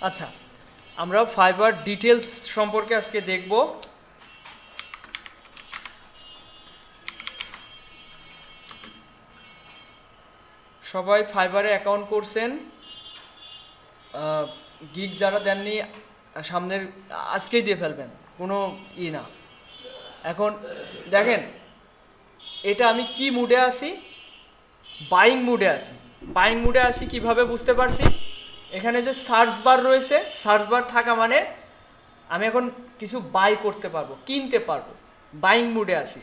আচ্ছা, আমরা fibre details সম্পর্কে আজকে দেখব। সবাই ফাইবারে অ্যাকাউন্ট করছেন, গিগ যারা দেননি সামনের আজকেই দিয়ে ফেলবেন, কোনো না। এখন দেখেন, এটা আমি কি মুডে আছি? বাইং মুডে আছি। বাইং মুডে আছি কিভাবে বুঝতে পারছি? এখানে যে সার্চ বার রয়েছে, সার্চ বার থাকা মানে আমি এখন কিছু বাই করতে পারবো, কিনতে পারবো। বাইং মুডে আছি।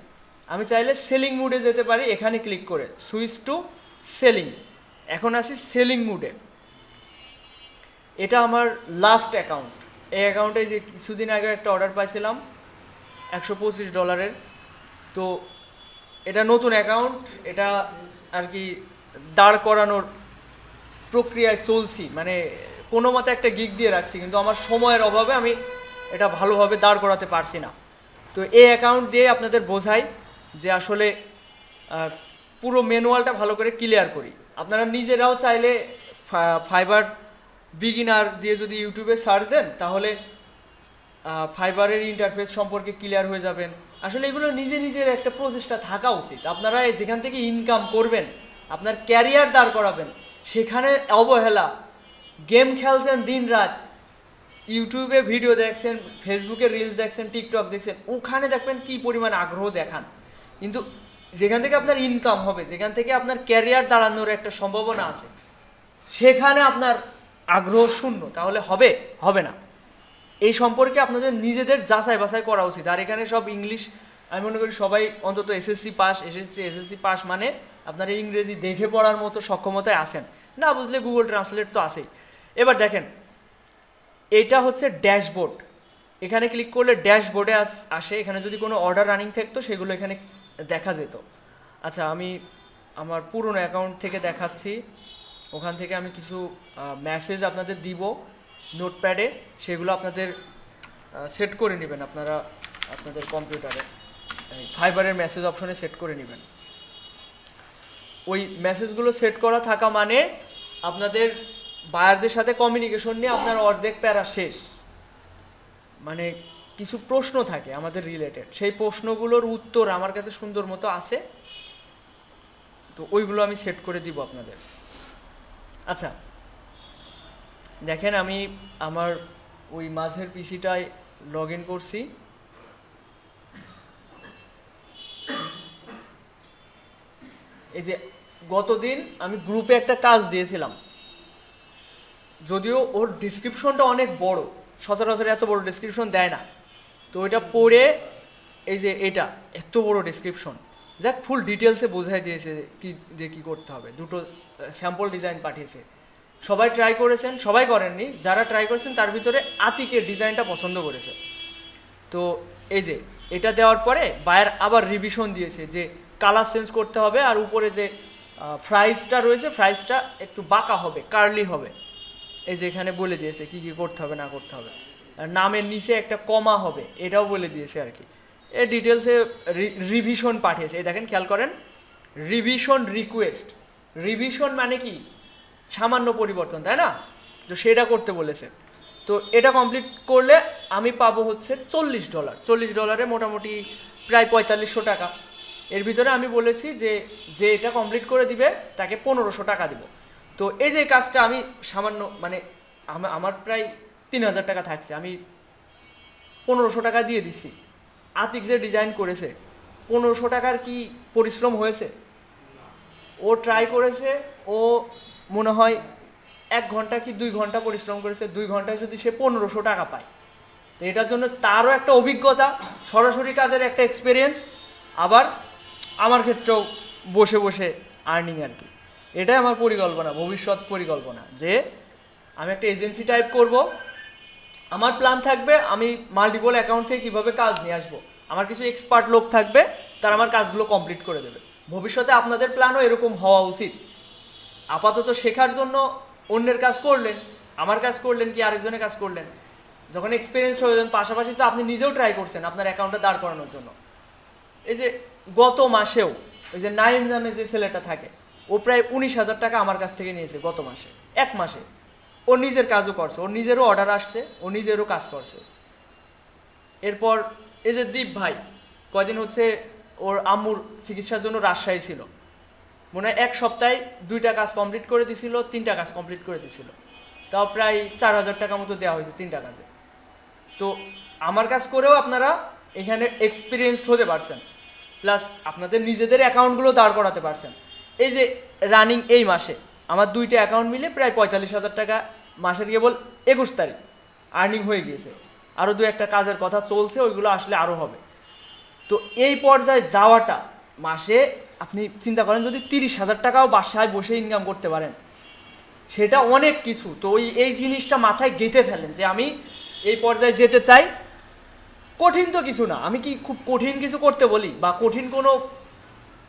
আমি চাইলে সেলিং মুডে যেতে পারি, এখানে ক্লিক করে সুইচ টু সেলিং। এখন আছি সেলিং মুডে। এটা আমার লাস্ট অ্যাকাউন্ট। এই অ্যাকাউন্টে যে কিছুদিন আগে একটা অর্ডার পাইছিলাম $125। তো এটা নতুন অ্যাকাউন্ট, এটা আর কি দাঁড় করানোর প্রক্রিয়ায় চলছি, মানে কোনো মতে একটা গিগ দিয়ে রাখছি, কিন্তু আমার সময়ের অভাবে আমি এটা ভালোভাবে দাঁড় করাতে পারছি না। তো এই অ্যাকাউন্ট দিয়ে আপনাদের বোঝাই যে আসলে পুরো ম্যানুয়ালটা ভালো করে ক্লিয়ার করি। আপনারা নিজেরাও চাইলে ফাইবার বিগিনার দিয়ে যদি ইউটিউবে সার্চ দেন, তাহলে ফাইবারের ইন্টারফেস সম্পর্কে ক্লিয়ার হয়ে যাবেন। আসলে এগুলো নিজের একটা প্রচেষ্টা থাকা উচিত। আপনারা যেখান থেকে ইনকাম করবেন, আপনার ক্যারিয়ার দাঁড় করাবেন, সেখানে অবহেলা। গেম খেলছেন দিন রাত, ইউটিউবে ভিডিও দেখছেন, ফেসবুকে রিলস দেখছেন, টিকটক দেখছেন, ওখানে দেখবেন কি পরিমাণ আগ্রহ দেখান। কিন্তু যেখান থেকে আপনার ইনকাম হবে, যেখান থেকে আপনার ক্যারিয়ার দাঁড়ানোর একটা সম্ভাবনা আছে, সেখানে আপনার আগ্রহ শূন্য, তাহলে হবে না। এই সম্পর্কে আপনাদের নিজেদের যাচাই বাছাই করা উচিত। আর এখানে সব ইংলিশ, আমি মনে করি সবাই অন্তত এসএসসি পাস মানে আপনারা ইংরেজি দেখে পড়ার মতো সক্ষমতায় আছেন। না বুঝলে গুগল ট্রান্সলেট তো আছেই। এবার দেখেন, এটা হচ্ছে ড্যাশবোর্ড। এখানে ক্লিক করলে ড্যাশবোর্ডে আসে। এখানে যদি কোনো অর্ডার রানিং থাকতো সেগুলো এখানে দেখা যেত। আচ্ছা, আমি আমার পুরনো অ্যাকাউন্ট থেকে দেখাচ্ছি। ওখান থেকে আমি কিছু মেসেজ আপনাদের দিব নোটপ্যাডে, সেগুলো আপনাদের সেট করে নেবেন। আপনারা আপনাদের কম্পিউটারে ফাইবারের মেসেজ অপশনে সেট করে নেবেন। ওই মেসেজগুলো সেট করা থাকা মানে আপনাদের বায়ারদের সাথে কমিউনিকেশন নিয়ে আপনার অর্ধেক প্যারা শেষ। মানে কিছু প্রশ্ন থাকে আমাদের রিলেটেড, সেই প্রশ্নগুলোর উত্তর আমার কাছে সুন্দর মতো আছে, তো ওইগুলো আমি সেট করে দিব আপনাদের। আচ্ছা দেখেন, আমি আমার ওই মাঝের পিসিটায় লগ ইন করছি। এই যে গতদিন আমি গ্রুপে একটা কাজ দিয়েছিলাম, যদিও ওর ডিসক্রিপশনটা অনেক বড়, সচরাচর এত বড় ডিসক্রিপশন দেয় না। তো এটা পড়ে, এই যে এটা এত বড় ডিসক্রিপশন, যাক ফুল ডিটেলসে বোঝাই দিয়েছে কি দিয়ে কী করতে হবে। দুটো স্যাম্পল ডিজাইন পাঠিয়েছে। সবাই ট্রাই করেছেন, সবাই করেননি, যারা ট্রাই করেছেন তার ভিতরে আতিকের ডিজাইনটা পছন্দ করেছে। তো এই যে এটা দেওয়ার পরে বায়ার আবার রিভিশন দিয়েছে যে কালার চেঞ্জ করতে হবে, আর উপরে যে ফ্রাইজটা রয়েছে, ফ্রাইজটা একটু বাঁকা হবে, কার্লি হবে। এই যে এখানে বলে দিয়েছে কি কি করতে হবে না করতে হবে। আর নামের নিচে একটা কমা হবে, এটাও বলে দিয়েছে আর কি। এই ডিটেলসে রিভিশন পাঠিয়েছে। এই দেখেন, খেয়াল করেন, রিভিশন রিকোয়েস্ট। রিভিশন মানে কি? সামান্য পরিবর্তন, তাই না? তো সেটা করতে বলেছে। তো এটা কমপ্লিট করলে আমি পাবো হচ্ছে $40। $40 মোটামুটি প্রায় 4500 টাকা। এর ভিতরে আমি বলেছি যে এটা কমপ্লিট করে দিবে তাকে 1500 টাকা দিব। তো এই যে কাজটা আমি সামান্য, মানে আমার প্রায় 3000 টাকা থাকছে, আমি 1500 টাকা দিয়ে দিছি। আতিক যে ডিজাইন করেছে, 1500 টাকার কি পরিশ্রম হয়েছে? ও ট্রাই করেছে, ও মনে হয় 1 ঘন্টা কি 2 ঘন্টা পরিশ্রম করেছে। 2 ঘন্টায় যদি সে 1500 টাকা পায়, তো এটার জন্য তারও একটা অভিজ্ঞতা, সরাসরি কাজের একটা এক্সপিরিয়েন্স, আবার আমার ক্ষেত্রেও বসে বসে আর্নিং আর কি। এটাই আমার পরিকল্পনা, ভবিষ্যৎ পরিকল্পনা, যে আমি একটা এজেন্সি টাইপ করব। আমার প্ল্যান থাকবে আমি মাল্টিপল অ্যাকাউন্ট থেকে কীভাবে কাজ নিয়ে আসবো। আমার কিছু এক্সপার্ট লোক থাকবে, তারা আমার কাজগুলো কমপ্লিট করে দেবে। ভবিষ্যতে আপনাদের প্ল্যানও এরকম হওয়া উচিত। আপাতত শেখার জন্য অন্যের কাজ করলেন, আমার কাজ করলেন, কি আরেকজনের কাজ করলেন, যখন এক্সপিরিয়েন্স হয়ে যান, পাশাপাশি তো আপনি নিজেও ট্রাই করছেন আপনার অ্যাকাউন্টটা দাঁড় করানোর জন্য। এই যে গত মাসেও ওই যে নাইম নামে যে ছেলেটা থাকে, ও প্রায় 19,000 টাকা আমার কাছ থেকে নিয়েছে গত মাসে, 1 মাসে। ও নিজের কাজও করছে, ওর নিজেরও অর্ডার আসছে, ও নিজেরও কাজ করছে। এরপর এই যে দীপ ভাই কয়দিন হচ্ছে ওর আম্মুর চিকিৎসার জন্য রাজশাহী ছিল, মনে হয় 1 সপ্তাহে 2টা কাজ কমপ্লিট করে দিছিল, 3টা কাজ কমপ্লিট করে দিছিল, তাও প্রায় 4,000 টাকা মতো দেওয়া হয়েছে 3টা কাজে। তো আমার কাজ করেও আপনারা এখানে এক্সপিরিয়েন্সড হতে পারছেন, প্লাস আপনাদের নিজেদের অ্যাকাউন্টগুলো দাঁড় করাতে পারছেন। এই যে রানিং এই মাসে আমার 2টা অ্যাকাউন্ট মিলে প্রায় 45,000 টাকা মাসের কেবল 21 তারিখ আর্নিং হয়ে গিয়েছে। আরও 2-1টা কাজের কথা চলছে, ওইগুলো আসলে আরও হবে। তো এই পর্যায়ে যাওয়াটা, মাসে আপনি চিন্তা করেন যদি 30,000 টাকাও বাসায় বসে ইনকাম করতে পারেন, সেটা অনেক কিছু। তো এই জিনিসটা মাথায় গেঁথে ফেলেন যে আমি এই পর্যায়ে যেতে চাই। কঠিন তো কিছু না, আমি কি খুব কঠিন কিছু করতে বলি বা কঠিন কোনো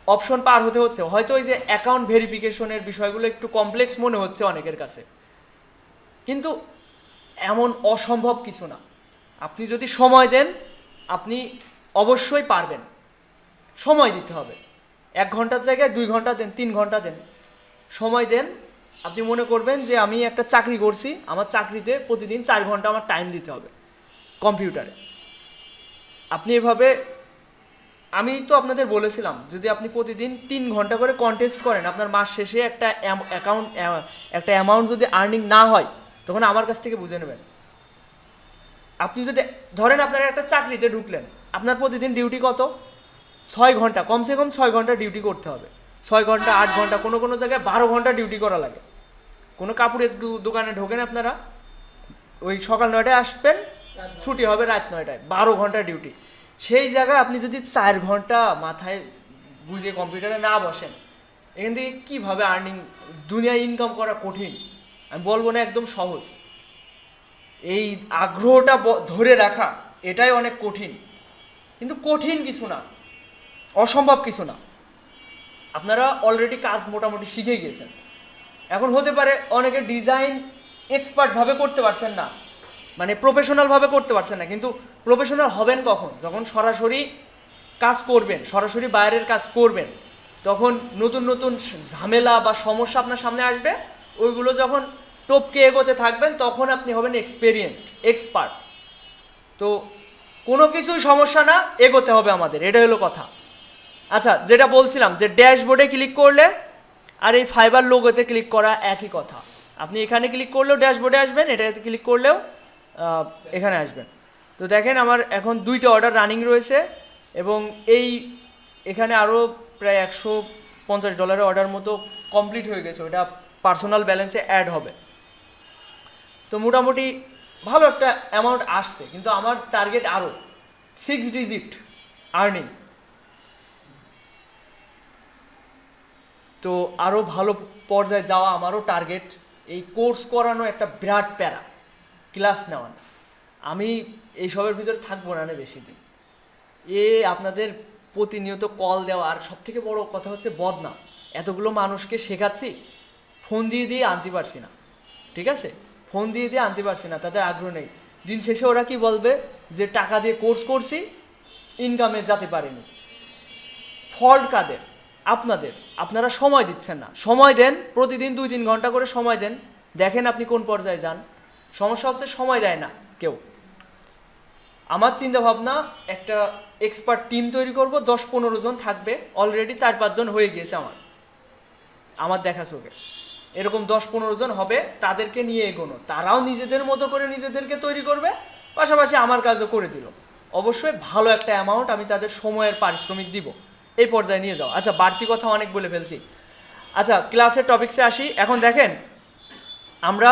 অপশন পার হতে হচ্ছে? হয়তো ওই যে অ্যাকাউন্ট ভেরিফিকেশনের বিষয়গুলো একটু কমপ্লেক্স মনে হচ্ছে অনেকের কাছে, কিন্তু এমন অসম্ভব কিছু না। আপনি যদি সময় দেন আপনি অবশ্যই পারবেন। সময় দিতে হবে, 1 ঘন্টার জায়গায় 2 ঘন্টা দেন, 3 ঘন্টা দেন, সময় দেন। আপনি মনে করবেন যে আমি একটা চাকরি করছি, আমার চাকরিতে প্রতিদিন 4 ঘন্টা আমার টাইম দিতে হবে কম্পিউটারে। আপনি এভাবে, আমি তো আপনাদের বলেছিলাম যদি আপনি প্রতিদিন 3 ঘন্টা করে কন্টেস্ট করেন, আপনার মাস শেষে একটা অ্যামাউন্ট যদি আর্নিং না হয় তখন আমার কাছ থেকে বুঝে নেবেন। আপনি যদি ধরেন আপনার একটা চাকরিতে ঢুকলেন, আপনার প্রতিদিন ডিউটি কত? 6 ঘন্টা, কমসে কম 6 ঘন্টা ডিউটি করতে হবে। 6 ঘন্টা, 8 ঘন্টা, কোনো কোনো জায়গায় 12 ঘন্টা ডিউটি করা লাগে। কোনো কাপড়ের দোকানে ঢোকেন আপনারা, ওই সকাল 9টায় আসবেন, ছুটি হবে রাত 9টায়, 12 ঘন্টা ডিউটি। সেই জায়গায় আপনি যদি 4 ঘন্টা মাথায় বুঝে কম্পিউটারে না বসেন, এখান থেকে কীভাবে আর্নিং, দুনিয়ায় ইনকাম করা কঠিন, আমি বলবো না একদম সহজ। এই আগ্রহটা ধরে রাখা এটাই অনেক কঠিন, কিন্তু কঠিন কিছু না, অসম্ভব কিছু না। আপনারা অলরেডি কাজ মোটামুটি শিখে গিয়েছেন। এখন হতে পারে অনেকে ডিজাইন এক্সপার্টভাবে করতে পারছেন না, মানে প্রফেশনালভাবে করতে পারছেন না, কিন্তু প্রফেশনাল হবেন কখন? যখন সরাসরি কাজ করবেন, সরাসরি বাইরের কাজ করবেন, তখন নতুন নতুন ঝামেলা বা সমস্যা আপনার সামনে আসবে, ওইগুলো যখন টপকে এগোতে থাকবেন তখন আপনি হবেন এক্সপেরিয়েন্সড, এক্সপার্ট। তো কোনো কিছুই সমস্যা না, এগোতে হবে আমাদের, এটা হলো কথা। আচ্ছা, যেটা বলছিলাম যে ড্যাশবোর্ডে ক্লিক করলে আর এই ফাইবার লোগোতে ক্লিক করা একই কথা। আপনি এখানে ক্লিক করলেও ড্যাশবোর্ডে আসবেন, এটাতে ক্লিক করলেও এখানে আসবেন। তো দেখেন আমার এখন 2টা অর্ডার রানিং রয়েছে, এবং এখানে আরও প্রায় $150 অর্ডার মতো কমপ্লিট হয়ে গেছে, ওটা পার্সোনাল ব্যালেন্সে অ্যাড হবে। তো মোটামুটি ভালো একটা অ্যামাউন্ট আসছে, কিন্তু আমার টার্গেট আরও 6 ডিজিট আর্নিং। তো আরও ভালো পর্যায়ে যাওয়া আমারও টার্গেট। এই কোর্স করানো একটা বিরাট প্যারা, ক্লাস নেওয়া। আমি এইসবের ভিতরে থাকবো না বেশি দিন। আপনাদের প্রতিনিয়ত কল দেওয়া, আর সবথেকে বড় কথা হচ্ছে বদনাম। এতগুলো মানুষকে শেখাচ্ছি, ফোন দিয়ে দিয়ে আনতে পারছি না, ঠিক আছে? ফোন দিয়ে দিয়ে আনতে পারছি না, তাদের আগ্রহ নেই। দিন শেষে ওরা কি বলবে যে টাকা দিয়ে কোর্স করছি, ইনকামে যেতে পারেনি। ফল্ট কাদের? আপনাদের। আপনারা সময় দিচ্ছেন না। সময় দেন, প্রতিদিন 2-3 ঘন্টা করে সময় দেন, দেখেন আপনি কোন পর্যায়ে যান। সমস্যা হচ্ছে সময় দেয় না কেউ। আমার চিন্তা ভাবনা একটা এক্সপার্ট টিম তৈরি করব, 10-15 জন থাকবে, অলরেডি 4-5 জন হয়ে গিয়েছে আমার দেখা চোখে। এরকম 10-15 জন হবে, তাদেরকে নিয়ে এগোনো, তারাও নিজেদের মতো করে নিজেদেরকে তৈরি করবে, পাশাপাশি আমার কাজও করে দিল। অবশ্যই ভালো একটা অ্যামাউন্ট আমি তাদের সময়ের পারিশ্রমিক দিব, এই পর্যায়ে নিয়ে যাও। আচ্ছা, বাড়তি কথা অনেক বলে ফেলছি। আচ্ছা, ক্লাসের টপিক্সে আসি। এখন দেখেন আমরা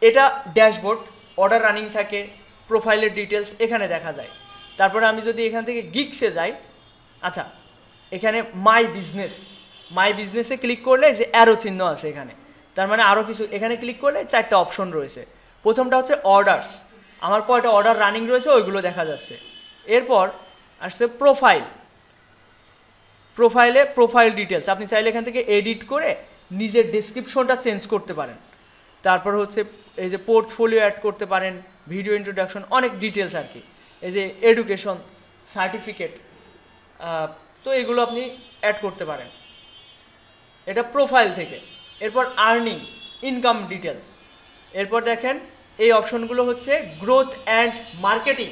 এটা ড্যাশবোর্ড, অর্ডার রানিং থাকে, প্রোফাইলের ডিটেলস এখানে দেখা যায়। তারপরে আমি যদি এখান থেকে গিগসে যাই, আচ্ছা এখানে মাই বিজনেসে ক্লিক করলে যে অ্যারো চিহ্ন আছে এখানে, তার মানে আরও কিছু, এখানে ক্লিক করলে 4টা অপশন রয়েছে। প্রথমটা হচ্ছে অর্ডারস, আমার কয়টা অর্ডার রানিং রয়েছে ওইগুলো দেখা যাচ্ছে। এরপর আসছে প্রোফাইল ডিটেলস, আপনি চাইলে এখান থেকে এডিট করে নিজের ডেসক্রিপশনটা চেঞ্জ করতে পারেন। তারপর হচ্ছে এই যে পোর্টফোলিও অ্যাড করতে পারেন, ভিডিও ইন্ট্রোডাকশন, অনেক ডিটেলস আর কি। এই যে এডুকেশন, সার্টিফিকেট, তো এগুলো আপনি অ্যাড করতে পারেন, এটা প্রোফাইল থেকে। এরপর আর্নিং, ইনকাম ডিটেলস, এরপর দেখেন এই অপশনগুলো হচ্ছে গ্রোথ অ্যান্ড মার্কেটিং।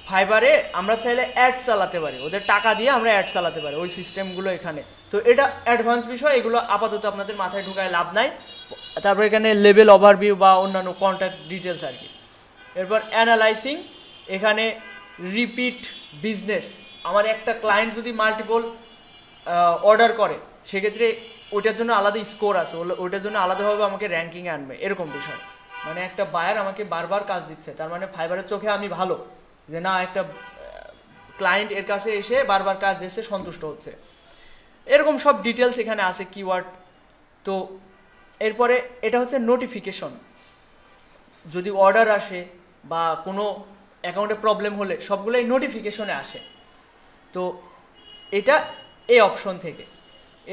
ফাইবারে আমরা চাইলে অ্যাড চালাতে পারি, ওদের টাকা দিয়ে আমরা অ্যাড চালাতে পারি, ওই সিস্টেমগুলো এখানে। তো এটা অ্যাডভান্স বিষয়, এগুলো আপাতত আপনাদের মাথায় ঢুকায় লাভ নাই। তারপর এখানে লেভেল ওভারভিউ বা অন্যান্য কন্ট্যাক্ট ডিটেলস আর কি। এরপর অ্যানালাইসিং, এখানে রিপিট বিজনেস, আমার একটা ক্লায়েন্ট যদি মাল্টিপল অর্ডার করে সেক্ষেত্রে ওইটার জন্য আলাদা স্কোর আছে, ওইটার জন্য আলাদাভাবে আমাকে র্যাঙ্কিংয়ে আনবে, এরকম বিষয়। মানে একটা বায়ার আমাকে বারবার কাজ দিচ্ছে, তার মানে ফাইবারের চোখে আমি ভালো, যে না একটা ক্লায়েন্ট এর কাছে এসে বারবার কাজ দিচ্ছে, সন্তুষ্ট হচ্ছে, এরকম সব ডিটেলস এখানে আছে, কিওয়ার্ড। তো এরপরে এটা হচ্ছে নোটিফিকেশন, যদি অর্ডার আসে বা কোনো অ্যাকাউন্টে প্রবলেম হলে সবগুলোই নোটিফিকেশনে আসে। তো এটা এই অপশন থেকে।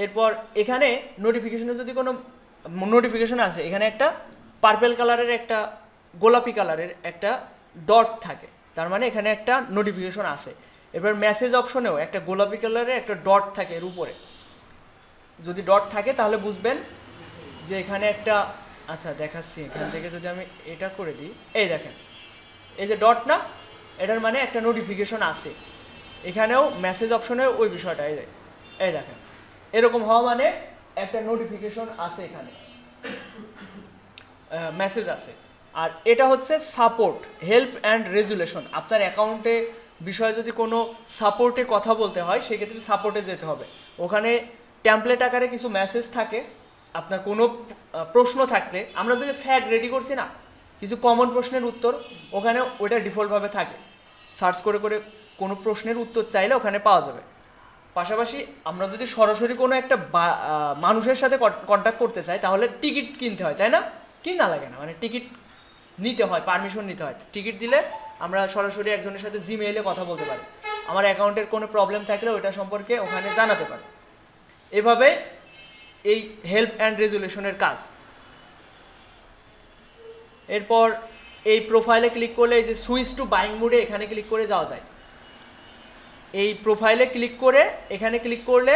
এরপর এখানে নোটিফিকেশনে যদি কোনো নোটিফিকেশন আসে, এখানে একটা পার্পেল কালারের একটা গোলাপি কালারের একটা ডট থাকে, তার মানে এখানে একটা নোটিফিকেশন আসে। এরপর মেসেজ অপশনেও একটা গোলাপি কালারের একটা ডট থাকে এর উপরে, যদি ডট থাকে তাহলে বুঝবেন যে এখানে একটা, আচ্ছা দেখাচ্ছি এখান থেকে যদি আমি এটা করে দিই, এই দেখেন এই যে ডট না, এটার মানে একটা নোটিফিকেশন আসে। এখানেও মেসেজ অপশনেও ওই বিষয়টা এই দেখেন এরকম হওয়া মানে একটা নোটিফিকেশন আসে, এখানে মেসেজ আসে। আর এটা হচ্ছে সাপোর্ট, হেল্প অ্যান্ড রেজুলেশন, আপনার অ্যাকাউন্টে বিষয়ে যদি কোনো সাপোর্টে কথা বলতে হয় সেক্ষেত্রে সাপোর্টে যেতে হবে। ওখানে ট্যাম্পলেট আকারে কিছু মেসেজ থাকে, আপনার কোনো প্রশ্ন থাকলে, আমরা যদি ফ্যাগ রেডি করছি না কিছু কমন প্রশ্নের উত্তর, ওখানে ওইটা ডিফল্টভাবে থাকে, সার্চ করে করে কোনো প্রশ্নের উত্তর চাইলে ওখানে পাওয়া যাবে। পাশাপাশি আমরা যদি সরাসরি কোনো একটা মানুষের সাথে কন্ট্যাক্ট করতে চাই তাহলে টিকিট কিনতে হয়, তাই না? কিনা লাগে না, মানে টিকিট নিতে হয়, পারমিশন নিতে হয়। টিকিট দিলে আমরা সরাসরি একজনের সাথে জিমেইলে কথা বলতে পারি, আমার অ্যাকাউন্টের কোনো প্রবলেম থাকলে ওইটা সম্পর্কে ওখানে জানাতে পারি। এভাবে এই হেল্প অ্যান্ড রেজুলেশনের কাজ। এরপর এই প্রোফাইলে ক্লিক করলে এই যে সুইচ টু বাইং মোডে এখানে ক্লিক করে যাওয়া যায়। এই প্রোফাইলে ক্লিক করে এখানে ক্লিক করলে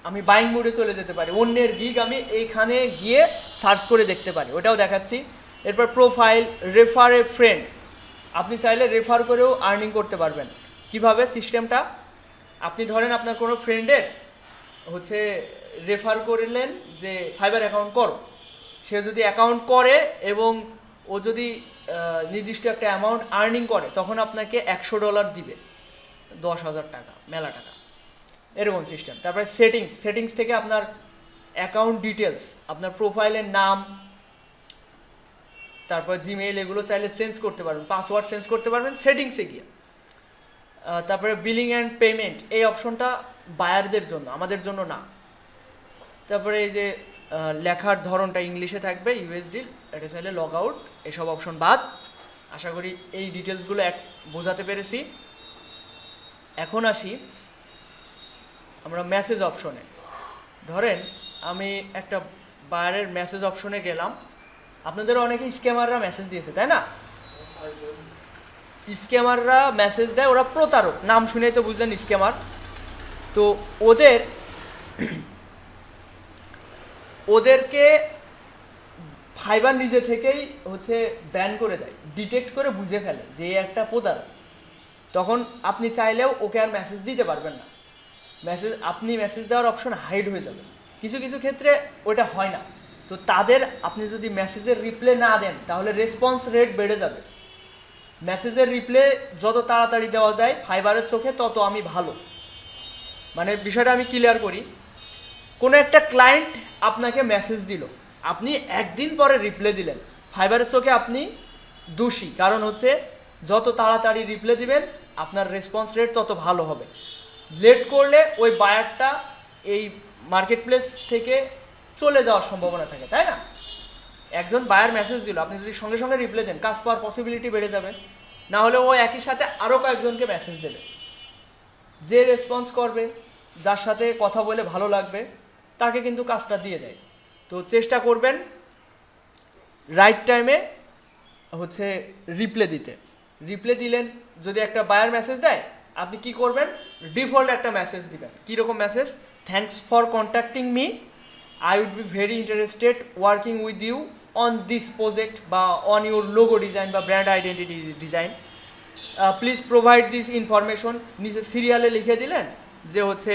আমি বাইং মোডে চলে যেতে পারি, অন্যের গিগ আমি এইখানে গিয়ে সার্চ করে দেখতে পারি, ওটাও দেখাচ্ছি। এরপর প্রোফাইল, রেফার এ ফ্রেন্ড, আপনি চাইলে রেফার করেও আর্নিং করতে পারবেন। কিভাবে সিস্টেমটা, আপনি ধরেন আপনার কোনো ফ্রেন্ডের হচ্ছে রেফার করলেন যে ফাইবার অ্যাকাউন্ট করো, সে যদি অ্যাকাউন্ট করে এবং ও যদি নির্দিষ্ট একটা অ্যামাউন্ট আর্নিং করে তখন আপনাকে $100 দিবে, 10,000 টাকা, মেলা টাকা, এরকম সিস্টেম। তারপরে সেটিংস থেকে আপনার অ্যাকাউন্ট ডিটেলস, আপনার প্রোফাইলের নাম, তারপর জিমেইল, এগুলো চাইলে চেঞ্জ করতে পারবেন, পাসওয়ার্ড চেঞ্জ করতে পারবেন সেটিংসে গিয়ে। তারপরে বিলিং অ্যান্ড পেমেন্ট, এই অপশনটা বায়ারদের জন্য, আমাদের জন্য না। তারপরে এই যে লেখার ধরনটা ইংলিশে থাকবে, ইউএসডি, এটা চাইলে লগ আউট, এসব অপশন বাদ। আশা করি এই ডিটেলসগুলো বোঝাতে পেরেছি। এখন আসি আমরা মেসেজ অপশনে। ধরেন আমি একটা বায়ারের মেসেজ অপশনে গেলাম, আপনাদের অনেকে স্ক্যামাররা মেসেজ দিয়েছে, তাই না? স্ক্যামাররা মেসেজ দেয়, ওরা প্রতারক, নাম শুনেই তো বুঝলেন স্ক্যামার। তো ওদেরকে ফাইবার নিজে থেকেই হচ্ছে ব্যান করে দেয়, ডিটেক্ট করে বুঝে ফেলে যে একটা প্রতারক। তখন আপনি চাইলেও ওকে আর মেসেজ দিতে পারবেন না, আপনি মেসেজ দেওয়ার অপশন হাইড হয়ে যাবে। কিছু কিছু ক্ষেত্রে ওটা হয় না, তো তাদের আপনি যদি মেসেজের রিপ্লাই না দেন তাহলে রেসপন্স রেট বেড়ে যাবে। মেসেজের রিপ্লাই যত তাড়াতাড়ি দেওয়া যায় ফাইবারের চোখে তত আমি ভালো। মানে বিষয়টা আমি ক্লিয়ার করি, কোনো একটা ক্লায়েন্ট আপনাকে মেসেজ দিল, আপনি একদিন পরে রিপ্লাই দিলেন, ফাইবারের চোখে আপনি দোষী, কারণ হচ্ছে যত তাড়াতাড়ি রিপ্লাই দিবেন আপনার রেসপন্স রেট তত ভালো হবে। লেট করলে ওই বায়ারটা এই মার্কেট প্লেস থেকে চলে যাওয়ার সম্ভাবনা থাকে, তাই না? একজন বায়ার মেসেজ দিল, আপনি যদি সঙ্গে সঙ্গে রিপ্লাই দেন কাজ পাওয়ার পসিবিলিটি বেড়ে যাবে। না হলে ও একই সাথে আরও কয়েকজনকে মেসেজ দেবে, যে রেসপন্স করবে, যার সাথে কথা বলে ভালো লাগবে তাকে কিন্তু কাজটা দিয়ে দেয়। তো চেষ্টা করবেন রাইট টাইমে হচ্ছে রিপ্লাই দিতে। রিপ্লাই দিলেন, যদি একটা বায়ার মেসেজ দেয় আপনি কি করবেন, ডিফল্ট একটা মেসেজ দিবেন। কীরকম message? Thanks for contacting me, I would be very interested working with you on this project বা অন ইউর লোগো ডিজাইন বা brand identity design, please provide this information. নিচে সিরিয়ালে লিখে দিলেন যে হচ্ছে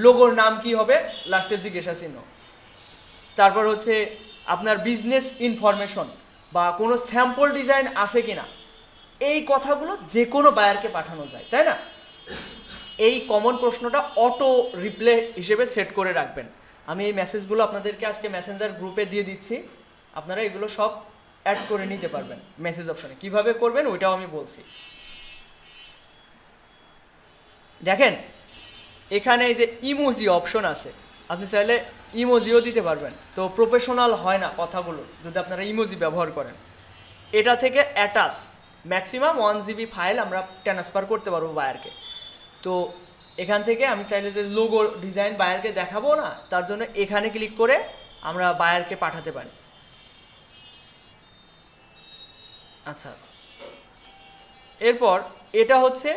লোগোর নাম কি হবে, লাস্টে জিজ্ঞাসা চিহ্ন। তারপর হচ্ছে আপনার বিজনেস ইনফরমেশন বা কোনো স্যাম্পল ডিজাইন আছে কিনা, এই কথাগুলো যে কোনো বায়ারকে পাঠানো যায়, তাই না? এই কমন প্রশ্নটা অটো রিপ্লে হিসেবে সেট করে রাখবেন। আমি এই মেসেজগুলো আপনাদেরকে আজকে মেসেঞ্জার গ্রুপে দিয়ে দিচ্ছি, আপনারা এগুলো সব অ্যাড করে নিতে পারবেন মেসেজ অপশনে। কিভাবে করবেন ওইটাও আমি বলছি। দেখেন এখানে এই যে ইমোজি অপশন আছে, আপনি চাইলে ইমোজিও দিতে পারবেন। তো প্রফেশনাল হয় না কথাগুলো যদি আপনারা ইমোজি ব্যবহার করেন। এটা থেকে অ্যাটাচ ম্যাক্সিমাম 1 GB ফাইল আমরা ট্রান্সফার করতে পারবো বায়ারকে। তো এখান থেকে আমি চাইলে যে লোগো ডিজাইন বায়ারকে দেখাবো না, তার জন্য এখানে ক্লিক করে আমরা বায়ারকে পাঠাতে পারি। আচ্ছা, এরপর এটা হচ্ছে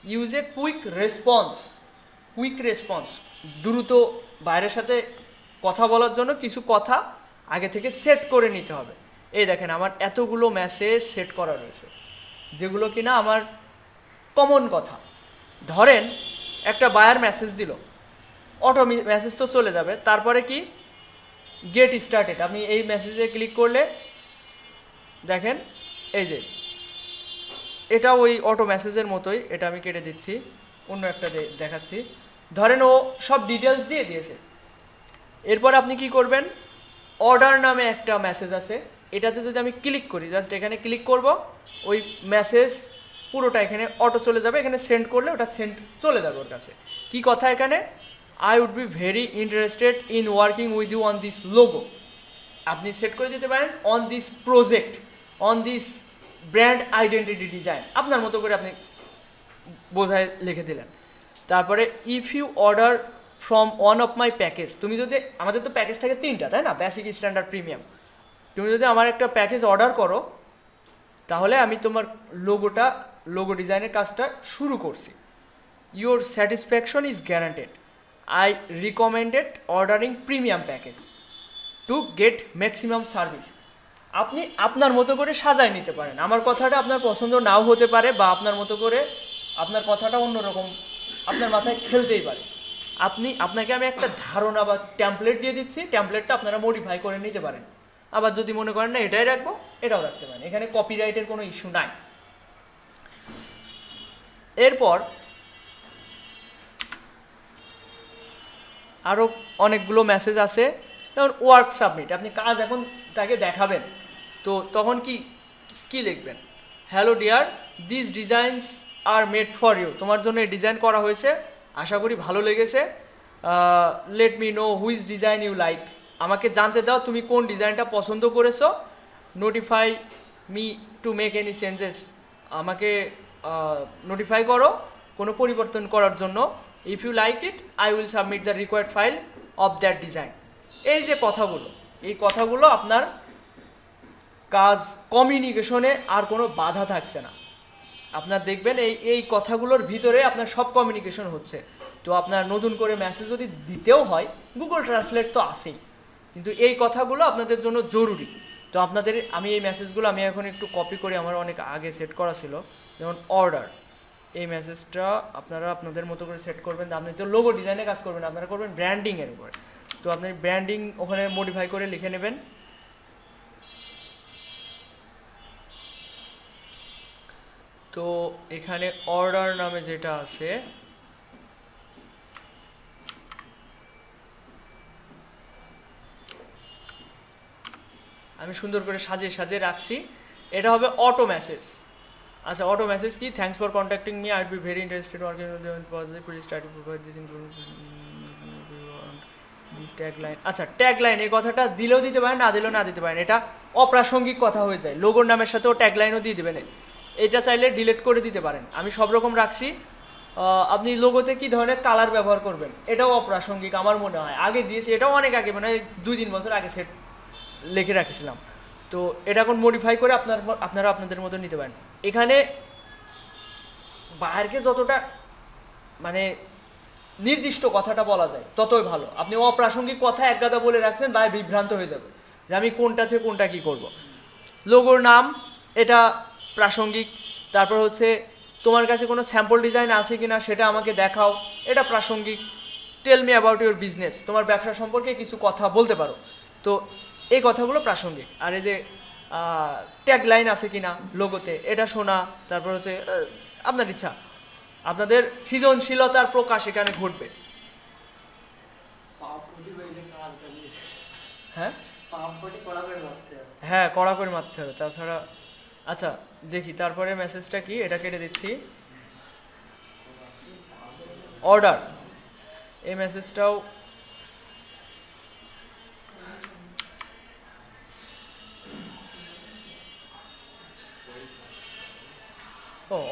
use a quick response. Quick response, দ্রুত বাইরের সাথে কথা বলার জন্য কিছু কথা আগে থেকে সেট করে নিতে হবে। এই দেখেন আমার এতগুলো মেসেজ সেট করা রয়েছে, যেগুলো কিনা আমার কমন কথা। ধরেন একটা বায়ার মেসেজ দিল, অটো মেসেজ তো চলে যাবে, তারপরে কি গেট স্টার্টেড, আপনি এই মেসেজে ক্লিক করলে দেখেন এই যে এটা ওই অটো মেসেজের মতোই। এটা আমি কেটে দিচ্ছি, অন্য একটা দেখাচ্ছি। ধরেন ও সব ডিটেলস দিয়ে দিয়েছে। এরপর আপনি কি করবেন, অর্ডার নামে একটা মেসেজ আছে, এটাতে যদি আমি ক্লিক করি, জাস্ট এখানে ক্লিক করব, ওই মেসেজ পুরোটা এখানে অটো চলে যাবে। এখানে সেন্ড করলে ওটা সেন্ড চলে যাবে ওর কাছে। কি কথা এখানে, I would be very interested in working with you on this logo. আপনি সেট করে দিতে পারেন on this project, on this brand identity design, আপনার মতো করে আপনি বোঝায় লিখে দিলেন। তারপরে if you order from one of my package, তুমি যদি, আমাদের তো প্যাকেজ থাকে 3টা, তাই না, বেসিক, স্ট্যান্ডার্ড, প্রিমিয়াম। তুমি যদি আমার একটা প্যাকেজ অর্ডার করো, তাহলে আমি তোমার লোগো ডিজাইনের কাজটা শুরু করছি। Your satisfaction is guaranteed. I recommended ordering premium package to get maximum service. আপনি আপনার মতো করে সাজায় নিতে পারেন। আমার কথাটা আপনার পছন্দ নাও হতে পারে, বা আপনার মতো করে আপনার কথাটা অন্যরকম আপনার মাথায় খেলতেই পারে। আপনাকে আমি একটা ধারণা বা ট্যাম্পলেট দিয়ে দিচ্ছি, ট্যাম্পলেটটা আপনারা মডিফাই করে নিতে পারেন। আবার যদি মনে করেন না এটাই রাখবো, এটাও রাখতে পারেন। এখানে কপিরাইটের কোনো ইস্যু নাই। এরপর আরও অনেকগুলো মেসেজ আছে, যেমন ওয়ার্ক সাবমিট, আপনি কাজ এখন তাকে দেখাবেন, তো তখন কি লিখবেন, hello dear, this designs are made for you, তোমার জন্য এই ডিজাইন করা হয়েছে, আশা করি ভালো লেগেছে। Let me know which design you like, আমাকে জানতে দাও তুমি কোন ডিজাইনটা পছন্দ করেছো। Notify me to make any changes, আমাকে নোটিফাই করো কোনো পরিবর্তন করার জন্য। If you like it I will submit the required file of that design. এই যে কথাগুলো, এই কথাগুলো আপনার কাজ কমিউনিকেশনে আর কোনো বাধা থাকছে না। আপনার দেখবেন এই কথাগুলোর ভিতরে আপনার সব কমিউনিকেশন হচ্ছে। তো আপনার নতুন করে মেসেজ যদি দিতেও হয়, গুগল ট্রান্সলেট তো আছেই, কিন্তু এই কথাগুলো আপনাদের জন্য জরুরি। তো আমি এই মেসেজগুলো আমি এখন একটু কপি করে, আমার অনেক আগে সেট করা ছিল, যেমন অর্ডার, এই মেসেজটা আপনারা আপনাদের মতো করে সেট করবেন। আপনি তো লোগো ডিজাইনে কাজ করবেন, আপনারা করবেন ব্র্যান্ডিংয়ের উপরে। তো আপনি ব্র্যান্ডিং ওখানে মডিফাই করে লিখে নেবেন। তো এখানে অর্ডার নামে যেটা আছে, আমি সুন্দর করে সাজিয়ে রাখছি। এটা হবে অটো মেসেজ। আচ্ছা, অটো মেসেজ কি, thanks for contacting me, I will be very interested working with positive, please try to provide this this tagline. আচ্ছা, ট্যাগলাইন এই কথাটা দিলেও দিতে পারেন, না দিলেও না দিতে পারেন, এটা অপ্রাসঙ্গিক কথা হয়ে যায়। লোগোর নামের সাথেও ট্যাগলাইনও দিয়ে দেবেন, এটা চাইলে ডিলিট করে দিতে পারেন। আমি সব রকম রাখছি। আপনি লোগোতে কী ধরনের কালার ব্যবহার করবেন, এটাও অপ্রাসঙ্গিক আমার মনে হয়, আগে দিয়েছি, এটাও অনেক আগে, মানে 2-3 বছর আগে সেট লিখে রাখছিলাম। তো এটা এখন মডিফাই করে আপনারা আপনাদের মতো নিতে পারেন। এখানে বাহিরকে যতটা মানে নির্দিষ্ট কথাটা বলা যায় ততই ভালো। আপনি অপ্রাসঙ্গিক কথা একগাদা বলে রাখছেন, বাইরে বিভ্রান্ত হয়ে যাবে। যে আমি কোনটা থেকে কোনটা কী করব। লোগোর নাম এটা প্রাসঙ্গিক, তারপর হচ্ছে তোমার কাছে কোনো স্যাম্পল ডিজাইন আছে কি না সেটা আমাকে দেখাও, এটা প্রাসঙ্গিক। Tell me about your business, তোমার ব্যবসা সম্পর্কে কিছু কথা বলতে পারো, তো এই কথাগুলো প্রাসঙ্গিক। আর এই যে ট্যাগ লাইন আছে কি না লোগোতে এটা শোনা, তারপর হচ্ছে আপনার ইচ্ছা, আপনাদের সৃজনশীলতার প্রকাশ এখানে ঘটবে। হ্যাঁ হ্যাঁ, কড়া করে মারতে হবে, তাছাড়া। আচ্ছা দেখি তারপরে মেসেজটা কি, এটা কেটে দিচ্ছি। অর্ডার, এই মেসেজটাও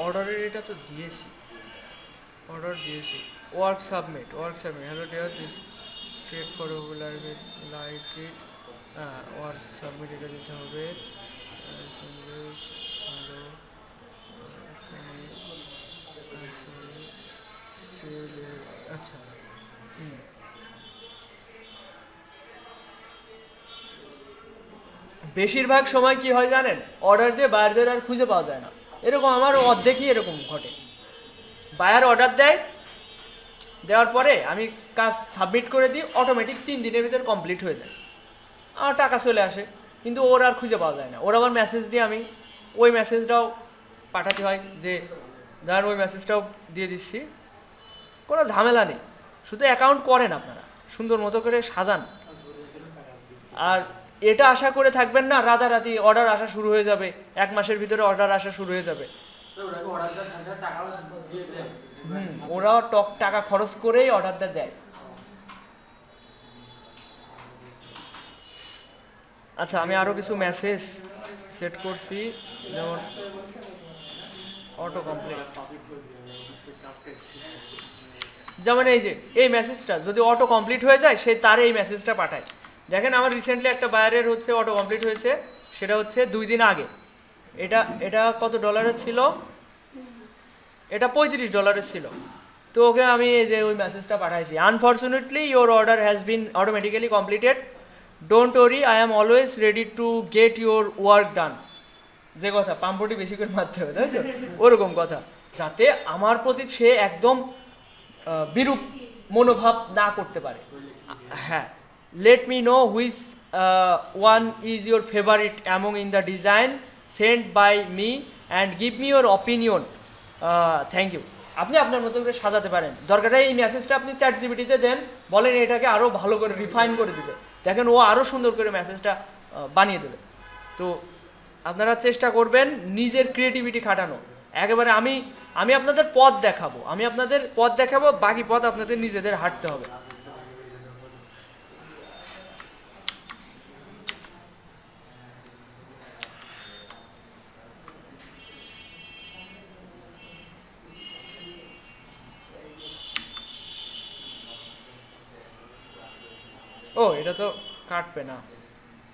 অর্ডারের এটা তো দিয়েছি, অর্ডার দিয়েছি। Work submit, hello dear this create for like it, work submit এটা দিতে হবে। হ্যালো আচ্ছা বেশিরভাগ সময় কি হয় জানেন, অর্ডার দিয়ে বায়ারদের আর খুঁজে পাওয়া যায় না, এরকম আমার অর্ধেকই এরকম ঘটে। বায়ার অর্ডার দেয়, দেওয়ার পরে আমি কাজ সাবমিট করে দিই, অটোমেটিক 3 দিনের ভিতর কমপ্লিট হয়ে যায়, আমার টাকা চলে আসে, কিন্তু ওর আর খুঁজে পাওয়া যায় না। ওর আবার মেসেজ দিয়ে আমি ওই মেসেজটাও পাঠাতে হয়, যে ধর ওই মেসেজটাও দিয়ে দিচ্ছি, কোনো ঝামেলা নেই, শুধু অ্যাকাউন্ট করেন আপনারা সুন্দর মতো করে সাজান। আর এটা আশা করে থাকবেন না রাতারাতি অর্ডার আসা শুরু হয়ে যাবে, 1 মাসের ভিতরে অর্ডার আসা শুরু হয়ে যাবে। ওরাও টাকা খরচ করেই অর্ডারটা দেয়। আচ্ছা আমি আরও কিছু মেসেজ সেট করছি, যেমন অটো কমপ্লিট, যেমন এই যে এই মেসেজটা যদি অটো কমপ্লিট হয়ে যায় সে তার এই মেসেজটা পাঠায়। দেখেন আমার রিসেন্টলি একটা বায়ারের হচ্ছে অটো কমপ্লিট হয়েছে, সেটা হচ্ছে 2 দিন আগে। এটা কত ডলারের ছিল, এটা $35 ছিল। তো ওকে আমি এই যে ওই মেসেজটা পাঠাইছি, unfortunately your order has been automatically completed, don't worry I am always ready to get your work done. যে কথা পাম্পটি বেশি করে মারতে হবে, তাই তো, ওরকম কথা, যাতে আমার প্রতি সে একদম বিরূপ মনোভাব না করতে পারে। হ্যাঁ, let me know which one is your favourite among in the design sent by me and give me your opinion, thank you. আপনি আপনার মতো করে সাজাতে পারেন, দরকার এই মেসেজটা আপনি চ্যাট জিপিটিতে দেন, বলেন এটাকে আরও ভালো করে রিফাইন করে দিতে, দেখেন ও আরও সুন্দর করে মেসেজটা বানিয়ে দেবে। তো আপনারা চেষ্টা করবেন নিজের ক্রিয়েটিভিটি খাটানো। একেবারে আমি আপনাদের পথ দেখাবো, বাকি পথ আপনাদের নিজেদের হাঁটতে হবে। ও এটা তো কাটবে না,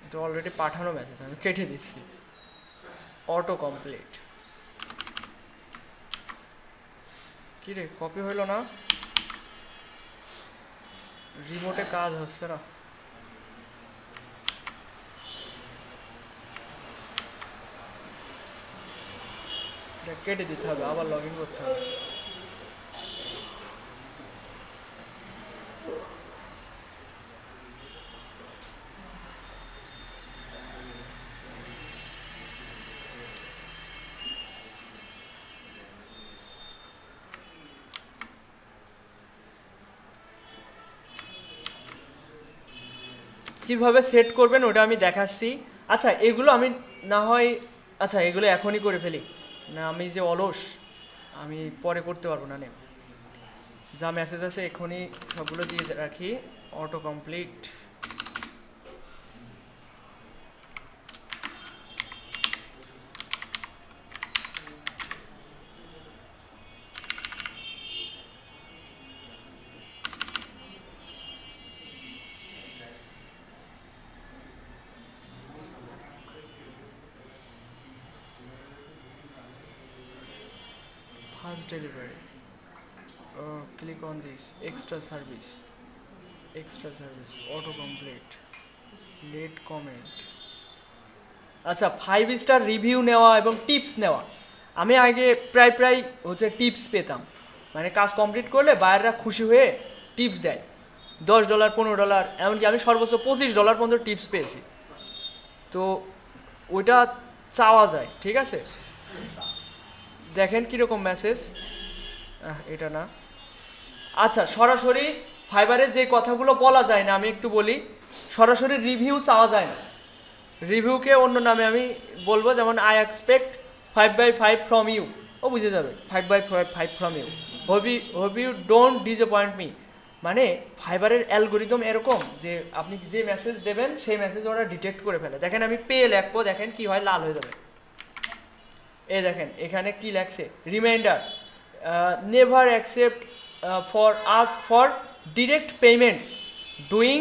এটা অলরেডি পাঠানো মেসেজ, আমি কেটে দিচ্ছি। অটো কমপ্লিট, কি রে কপি হইলো না, রিমোটে কাজ হচ্ছে না, এটা কেটে দিতে হবে, আবার লগ ইন করতে হবে। কীভাবে সেট করবেন ওটা আমি দেখাচ্ছি। আচ্ছা এগুলো আমি না হয়, আচ্ছা এগুলো এখনই করে ফেলি না, আমি যে অলস, আমি পরে করতে পারবো না, যা মেসেজ আছে এখনই সবগুলো দিয়ে রাখি। Auto complete, fast delivery, click on this extra service, auto complete, late comment, আচ্ছা 5 স্টার রিভিউ নেওয়া এবং টিপস নেওয়া। আমি আগে প্রায় হচ্ছে টিপস পেতাম, মানে কাজ কমপ্লিট করলে বায়াররা খুশি হয়ে টিপস দেয়, $10 $15, এমনকি আমি সর্বোচ্চ $25 পর্যন্ত টিপস পেয়েছি। তো ওইটা চাওয়া যায়, ঠিক আছে। দেখেন কীরকম মেসেজ, এটা না। আচ্ছা সরাসরি ফাইবারের যে কথাগুলো বলা যায় না, আমি একটু বলি। সরাসরি রিভিউ চাওয়া যায় না, রিভিউকে অন্য নামে আমি বলবো, যেমন আই এক্সপেক্ট 5/5 ফ্রম ইউ, ও বুঝে যাবে 5/5 from you. Hope you don't disappoint me. মানে ফাইবারের অ্যালগোরিদম এরকম যে আপনি যে মেসেজ দেবেন সেই মেসেজ ওরা ডিটেক্ট করে ফেলে। দেখেন আমি পে লেখবো, দেখেন কি হয়, লাল হয়ে যাবে। এই দেখেন এখানে কি লেখছে, reminder never accept for ask for direct payments, doing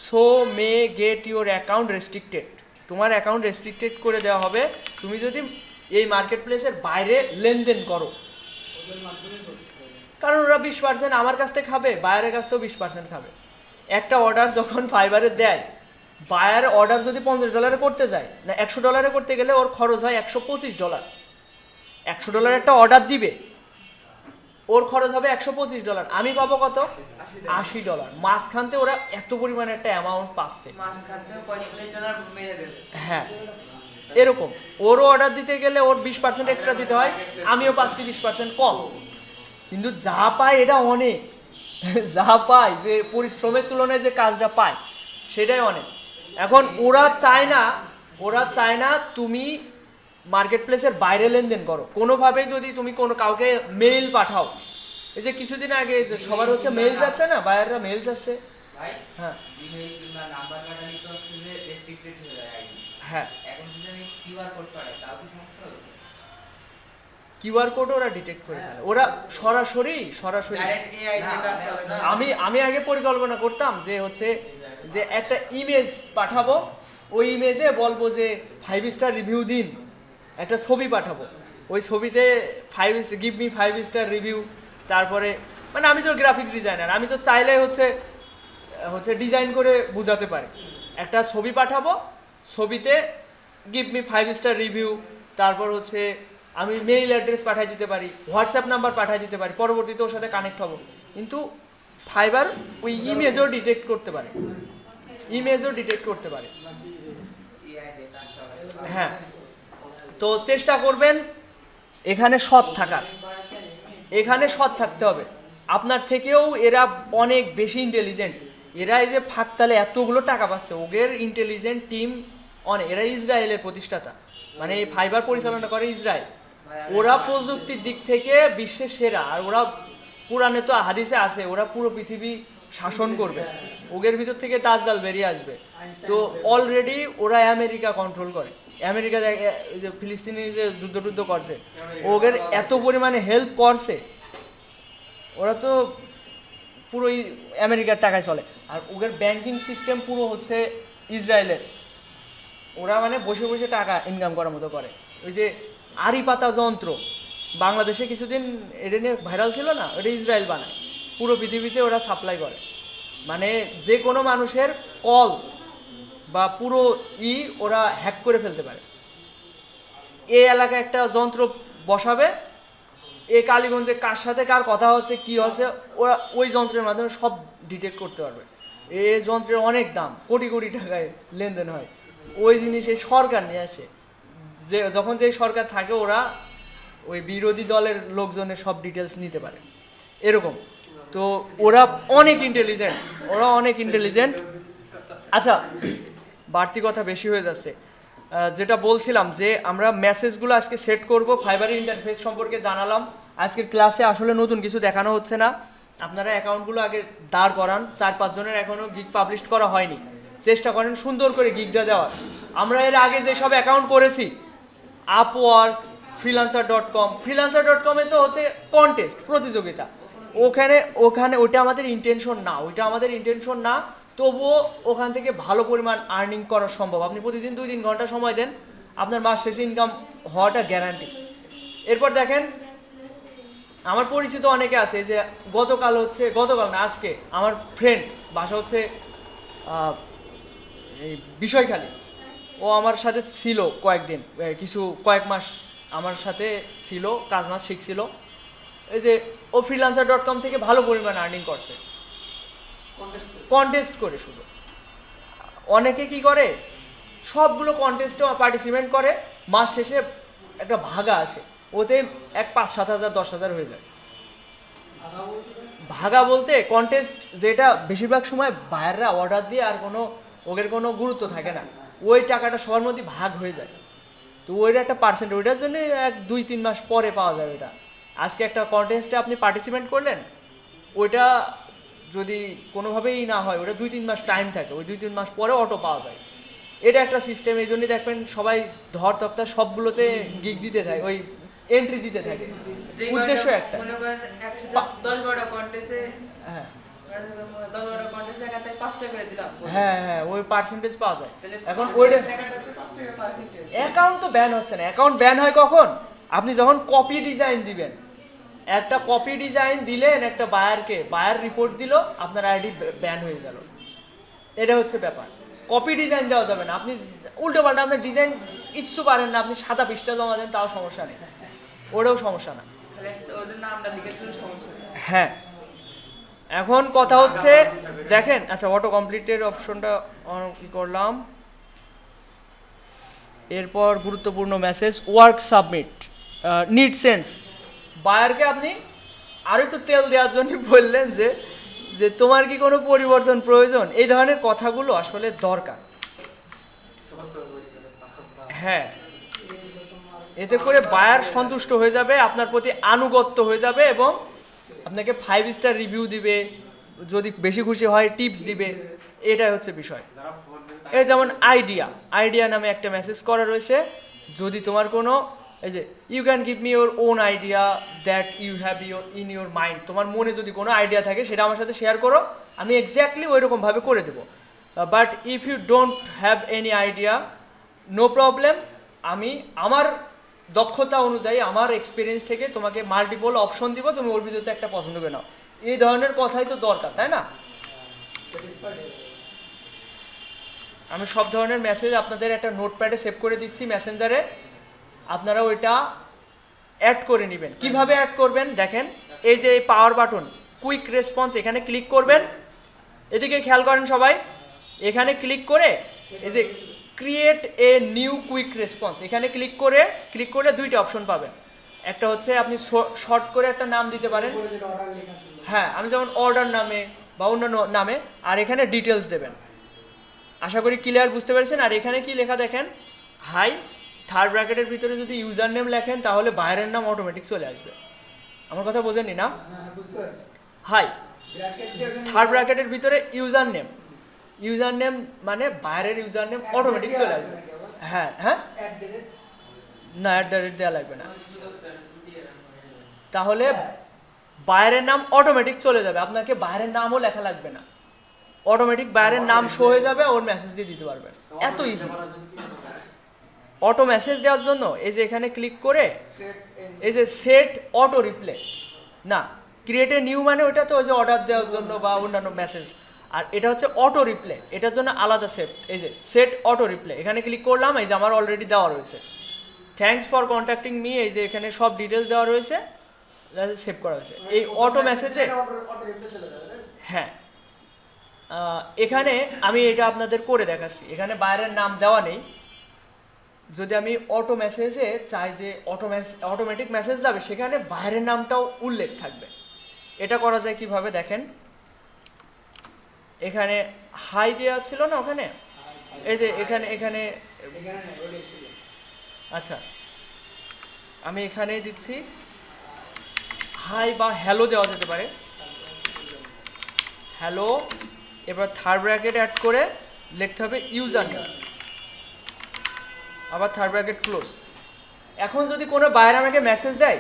so may get your account restricted. তোমার অ্যাকাউন্ট রেস্ট্রিক্টেড করে দেওয়া হবে তুমি যদি এই মার্কেট প্লেসের বাইরে লেনদেন করো। কারণ ওরা 20% আমার কাছ থেকে খাবে, বায়ারের কাছ থেকেও 20% খাবে। একটা অর্ডার যখন ফাইবারে দেয়, বায়ার অর্ডার যদি $50 করতে যায় না $100 করতে গেলে ওর খরচ হয় $125। $100 একটা অর্ডার দিবে, ওর খরচ হবে $125, আমি পাবো কত? $80। মাঝখানতে ওরা এত পরিমাণে একটা অ্যামাউন্ট পাচ্ছে, হ্যাঁ এরকম। ওরও অর্ডার দিতে গেলে ওর 20% এক্সট্রা দিতে হয়, আমিও পাচ্ছি 20% কম। কিন্তু যা পায় এটা অনেক, যা পায় যে পরিশ্রমের তুলনায় যে কাজটা পায় সেটাই অনেক। এখন ওরা চায় না তুমি মার্কেট প্লেসের বাইরে লেনদেন করো কোনোভাবেই। যদি তুমি কোনো কাউকে মেইল পাঠাও, এই যে কিছুদিন আগে সবার হচ্ছে মেইল যাচ্ছে না, বায়াররা মেইল যাচ্ছে, হ্যাঁ হ্যাঁ কিউআর কোড ওরা ডিটেক্ট করে ফেলে, ওরা সরাসরি। আমি আগে পরিকল্পনা করতাম যে হচ্ছে যে একটা ইমেজ পাঠাবো, ওই ইমেজে বলবো যে 5 স্টার রিভিউ দিন, একটা ছবি পাঠাবো, ওই ছবিতে গিভ মি 5 স্টার রিভিউ। তারপরে মানে আমি তো গ্রাফিক্স ডিজাইনার, আমি তো চাইলে হচ্ছে ডিজাইন করে বোঝাতে পারি। একটা ছবি পাঠাবো, ছবিতে গিভ মি 5 স্টার রিভিউ, তারপর হচ্ছে আমি মেইল অ্যাড্রেস পাঠিয়ে দিতে পারি, হোয়াটসঅ্যাপ নাম্বার পাঠিয়ে দিতে পারি, পরবর্তীতে ওর সাথে কানেক্ট হবো। কিন্তু ফাইবার ওই ইমেজও ডিটেক্ট করতে পারে, হ্যাঁ। তো চেষ্টা করবেন এখানে সৎ থাকতে হবে। আপনার থেকেও এরা অনেক বেশি ইন্টেলিজেন্ট। এরা এই যে ফাঁকতালে এতগুলো টাকা পাচ্ছে, ওদের ইন্টেলিজেন্ট টিম অনেক। এরা ইসরায়েলের প্রতিষ্ঠাতা, মানে এই ফাইবার পরিচালনা করে ইসরায়েল। ওরা প্রযুক্তির দিক থেকে বিশ্বের সেরা, আর ওরা পুরাণে তো হাদিসে আছে ওরা পুরো পৃথিবী শাসন করবে, ওদের ভিতর থেকে দাজ্জাল বেরিয়ে আসবে। তো অলরেডি ওরা আমেরিকা কন্ট্রোল করে, আমেরিকা যে ফিলিস্তিনি যে যুদ্ধ করছে, ওদের এত পরিমাণে হেল্প করছে, ওরা তো পুরোই আমেরিকার টাকায় চলে। আর ওদের ব্যাংকিং সিস্টেম পুরো হচ্ছে ইসরায়েলের, ওরা মানে বসে বসে টাকা ইনকাম করার মতো করে। ওই যে আড়ি পাতা যন্ত্র বাংলাদেশে কিছুদিন এটা নিয়ে ভাইরাল ছিল না, ওটা ইসরায়েল বানায়, পুরো পৃথিবীতে ওরা সাপ্লাই করে। মানে যে কোনো মানুষের কল বা পুরো ওরা হ্যাক করে ফেলতে পারে। এই এলাকায় একটা যন্ত্র বসাবে, এই কালীগঞ্জে কার সাথে কার কথা হচ্ছে কি হচ্ছে, ওরা ওই যন্ত্রের মাধ্যমে সব ডিটেক্ট করতে পারবে। এই যন্ত্রের অনেক দাম, কোটি কোটি টাকায় লেনদেন হয়। ওই জিনিসে সরকার নিয়ে আসে, যে যখন যে সরকার থাকে ওরা ওই বিরোধী দলের লোকজনের সব ডিটেলস নিতে পারে এরকম। তো ওরা অনেক ইন্টেলিজেন্ট। আচ্ছা বাড়তি কথা বেশি হয়ে যাচ্ছে। যেটা বলছিলাম যে আমরা মেসেজগুলো আজকে সেট করব, ফাইবারের ইন্টারফেস সম্পর্কে জানালাম। আজকের ক্লাসে আসলে নতুন কিছু দেখানো হচ্ছে না, আপনারা অ্যাকাউন্টগুলো আগে দাঁড় করান। 4-5 জনের এখনও গিগ পাবলিশ করা হয়নি, চেষ্টা করেন সুন্দর করে গিগটা দেওয়ার। আমরা এর আগে যেসব অ্যাকাউন্ট করেছি, আপওয়ার্ক, freelancer.com তো হচ্ছে কন্টেস্ট, প্রতিযোগিতা, ওখানে ওইটা আমাদের ইন্টেনশন না, তবুও ওখান থেকে ভালো পরিমাণ আর্নিং করা সম্ভব। আপনি প্রতিদিন 2-3 ঘন্টা সময় দেন, আপনার মাস শেষে ইনকাম হওয়াটা গ্যারান্টি। এরপর দেখেন আমার পরিচিত অনেকে আছে যে গতকাল না আজকে আমার ফ্রেন্ড বাসা হচ্ছে এই বিষয়খালী, ও আমার সাথে ছিল কয়েকদিন, কয়েক মাস আমার সাথে ছিল, কাজ মাস শিখছিল। এই যে ও freelancer.com থেকে ভালো পরিমাণ আর্নিং করছে কন্টেস্ট করে। শুধু অনেকে কি করে, সবগুলো কন্টেস্টে পার্টিসিপেট করে, মাস শেষে একটা ভাগা আসে, ওতে 5-7 হাজার 10 হাজার হয়ে যায়। ভাগা বলতে কন্টেস্ট যেটা বেশিরভাগ সময় বায়াররা অর্ডার দিয়ে আর ওদের কোনো গুরুত্ব থাকে না, ওই টাকাটা সবার মধ্যে ভাগ হয়ে যায়। তো ওইটা একটা পার্সেন্ট, ওইটার জন্য 1-2-3 মাস পরে পাওয়া যাবে। এটা আজকে একটা কন্টেস্টে আপনি পার্টিসিপেট করলেন, ওইটা যদি কোনোভাবেই না হয়, ওটা 2-3 মাস টাইম থাকে, ওই 2-3 মাস পরে অটো পাওয়া যায়। এটা একটা সিস্টেম। এই জন্যই দেখবেন সবাই ধর তক্তা সবগুলোতে গিগ দিতে থাকে, ওই এন্ট্রি দিতে থাকে। উদ্দেশ্য একটা, মনে করেন 10-12টা কন্টেস্টে, হ্যাঁ 10-12টা কন্টেস্টে একাতে 5 টাকা করে দিলাম। হ্যাঁ ওই পার্সেন্টেজ পাওয়া যায়। এখন ওইটা 5 টাকা পার্সেন্টেজ। অ্যাকাউন্ট তো ব্যান হচ্ছে না। অ্যাকাউন্ট ব্যান হয় কখন? আপনি যখন কপি ডিজাইন দিবেন, একটা কপি ডিজাইন দিলেন একটা বায়ারকে, বায়ার রিপোর্ট দিল, আপনার আইডি ব্যান হয়ে গেল। এটা হচ্ছে ব্যাপার। কপি ডিজাইন দেওয়া যাবে না। আপনি উল্টো পাল্টা আপনার ডিজাইন কিচ্ছু পারেন না, আপনি 7টা পৃষ্ঠা জমা দেন, তাও সমস্যা নেই, ওটাও সমস্যা না। খালি ওদের নামটা লিখে দিলে সমস্যা নেই। হ্যাঁ, এখন কথা হচ্ছে দেখেন, আচ্ছা অটো কমপ্লিটের অপশনটা অন কি করলাম। এরপর গুরুত্বপূর্ণ message, work submit need sense. বায়ারকে আপনি আরও একটু তেল দেওয়ার জন্য বললেন যে যে তোমার কি কোনো পরিবর্তন প্রয়োজন, এই ধরনের কথাগুলো আসলে দরকার। হ্যাঁ, এতে করে বায়ার সন্তুষ্ট হয়ে যাবে, আপনার প্রতি আনুগত্য হয়ে যাবে এবং আপনাকে 5 স্টার রিভিউ দিবে, যদি বেশি খুশি হয় টিপস দিবে। এটাই হচ্ছে বিষয়। এই যেমন আইডিয়া নামে একটা মেসেজ করা রয়েছে, যদি তোমার কোনো এই যে you can give me your own idea that you have in your mind, তোমার মনে যদি কোনো আইডিয়া থাকে সেটা আমার সাথে শেয়ার করো, আমি এক্স্যাক্টলি ওই রকমভাবে করে দেবো। But if you don't have any idea, no problem, আমি আমার দক্ষতা অনুযায়ী আমার এক্সপিরিয়েন্স থেকে তোমাকে মাল্টিপল অপশন দিব, তুমি ওর ভিতরে একটা পছন্দ করে নাও। এই ধরনের কথাই তো দরকার, তাই না? আমি সব ধরনের মেসেজ আপনাদের একটা নোটপ্যাডে সেভ করে দিচ্ছি মেসেঞ্জারে, আপনারা ওইটা অ্যাড করে নেবেন। কিভাবে অ্যাড করবেন দেখেন, এই যে এই পাওয়ার বাটন কুইক রেসপন্স, এখানে ক্লিক করবেন। এদিকে খেয়াল করেন সবাই, এখানে ক্লিক করে এই যে create a new quick response, এখানে ক্লিক করে 2টা অপশন পাবেন। একটা হচ্ছে আপনি শর্ট করে একটা নাম দিতে পারেন, হ্যাঁ আমি যেমন অর্ডার নামে বা অন্যান্য নামে, আর এখানে ডিটেলস দেবেন। আশা করি ক্লিয়ার বুঝতে পেরেছেন। আর এখানে কি লেখা দেখেন, হাই, থার্ড ব্র্যাকেটের ভিতরে যদি ইউজার নেম লেখেন তাহলে বাইরের নাম অটোমেটিক চলে আসবে। আমার কথা বোঝেননি না? হাই, থার্ড ব্র্যাকেটের ভিতরে ইউজার নেম মানে বাইরের ইউজার নেম অটোমেটিক চলে আসবে। হ্যাঁ হ্যাঁ, না @ দেওয়া লাগবে না, তাহলে বাইরের নাম অটোমেটিক চলে যাবে, আপনাকে বাইরের নামও লেখা লাগবে না, অটোমেটিক বাইরের নাম শো হয়ে যাবে, ওর মেসেজ দিয়ে দিতে পারবেন। এত ইজি। অটো মেসেজ দেওয়ার জন্য এই যে এখানে ক্লিক করে এই যে সেট অটো রিপ্লে, না ক্রিয়েট এ নিউ মানে ওইটা তো ওই যে অর্ডার দেওয়ার জন্য বা অন্যান্য মেসেজ, আর এটা হচ্ছে অটো রিপ্লে, এটার জন্য আলাদা সেট। এই যে সেট অটো রিপ্লে, এখানে ক্লিক করলাম, এই যে আমার অলরেডি দেওয়া রয়েছে থ্যাঙ্কস ফর কন্ট্যাক্টিং মি, এই যে এখানে সব ডিটেলস দেওয়া রয়েছে, সেভ করা হয়েছে। এই অটো মেসেজে হ্যাঁ, এখানে আমি এটা আপনাদের করে দেখাচ্ছি, এখানে বাইরের নাম দেওয়া নেই। যদি আমি অটো মেসেজে চাই যে অটোমেটিক মেসেজ যাবে, সেখানে বাইরের নামটাও উল্লেখ থাকবে। এটা করা যায় কিভাবে দেখেন, এখানে হাই দেওয়া ছিল না ওখানে, এই যে এখানে আচ্ছা আমি এখানে দিচ্ছি হাই বা হ্যালো দেওয়া যেতে পারে, হ্যালো। এবার থার্ড ব্র্যাকেট অ্যাড করে লিখতে হবে ইউজার নেম, আবার থার্ড ব্র্যাকেট ক্লোজ। এখন যদি কোনো বায়ার আমাকে মেসেজ দেয়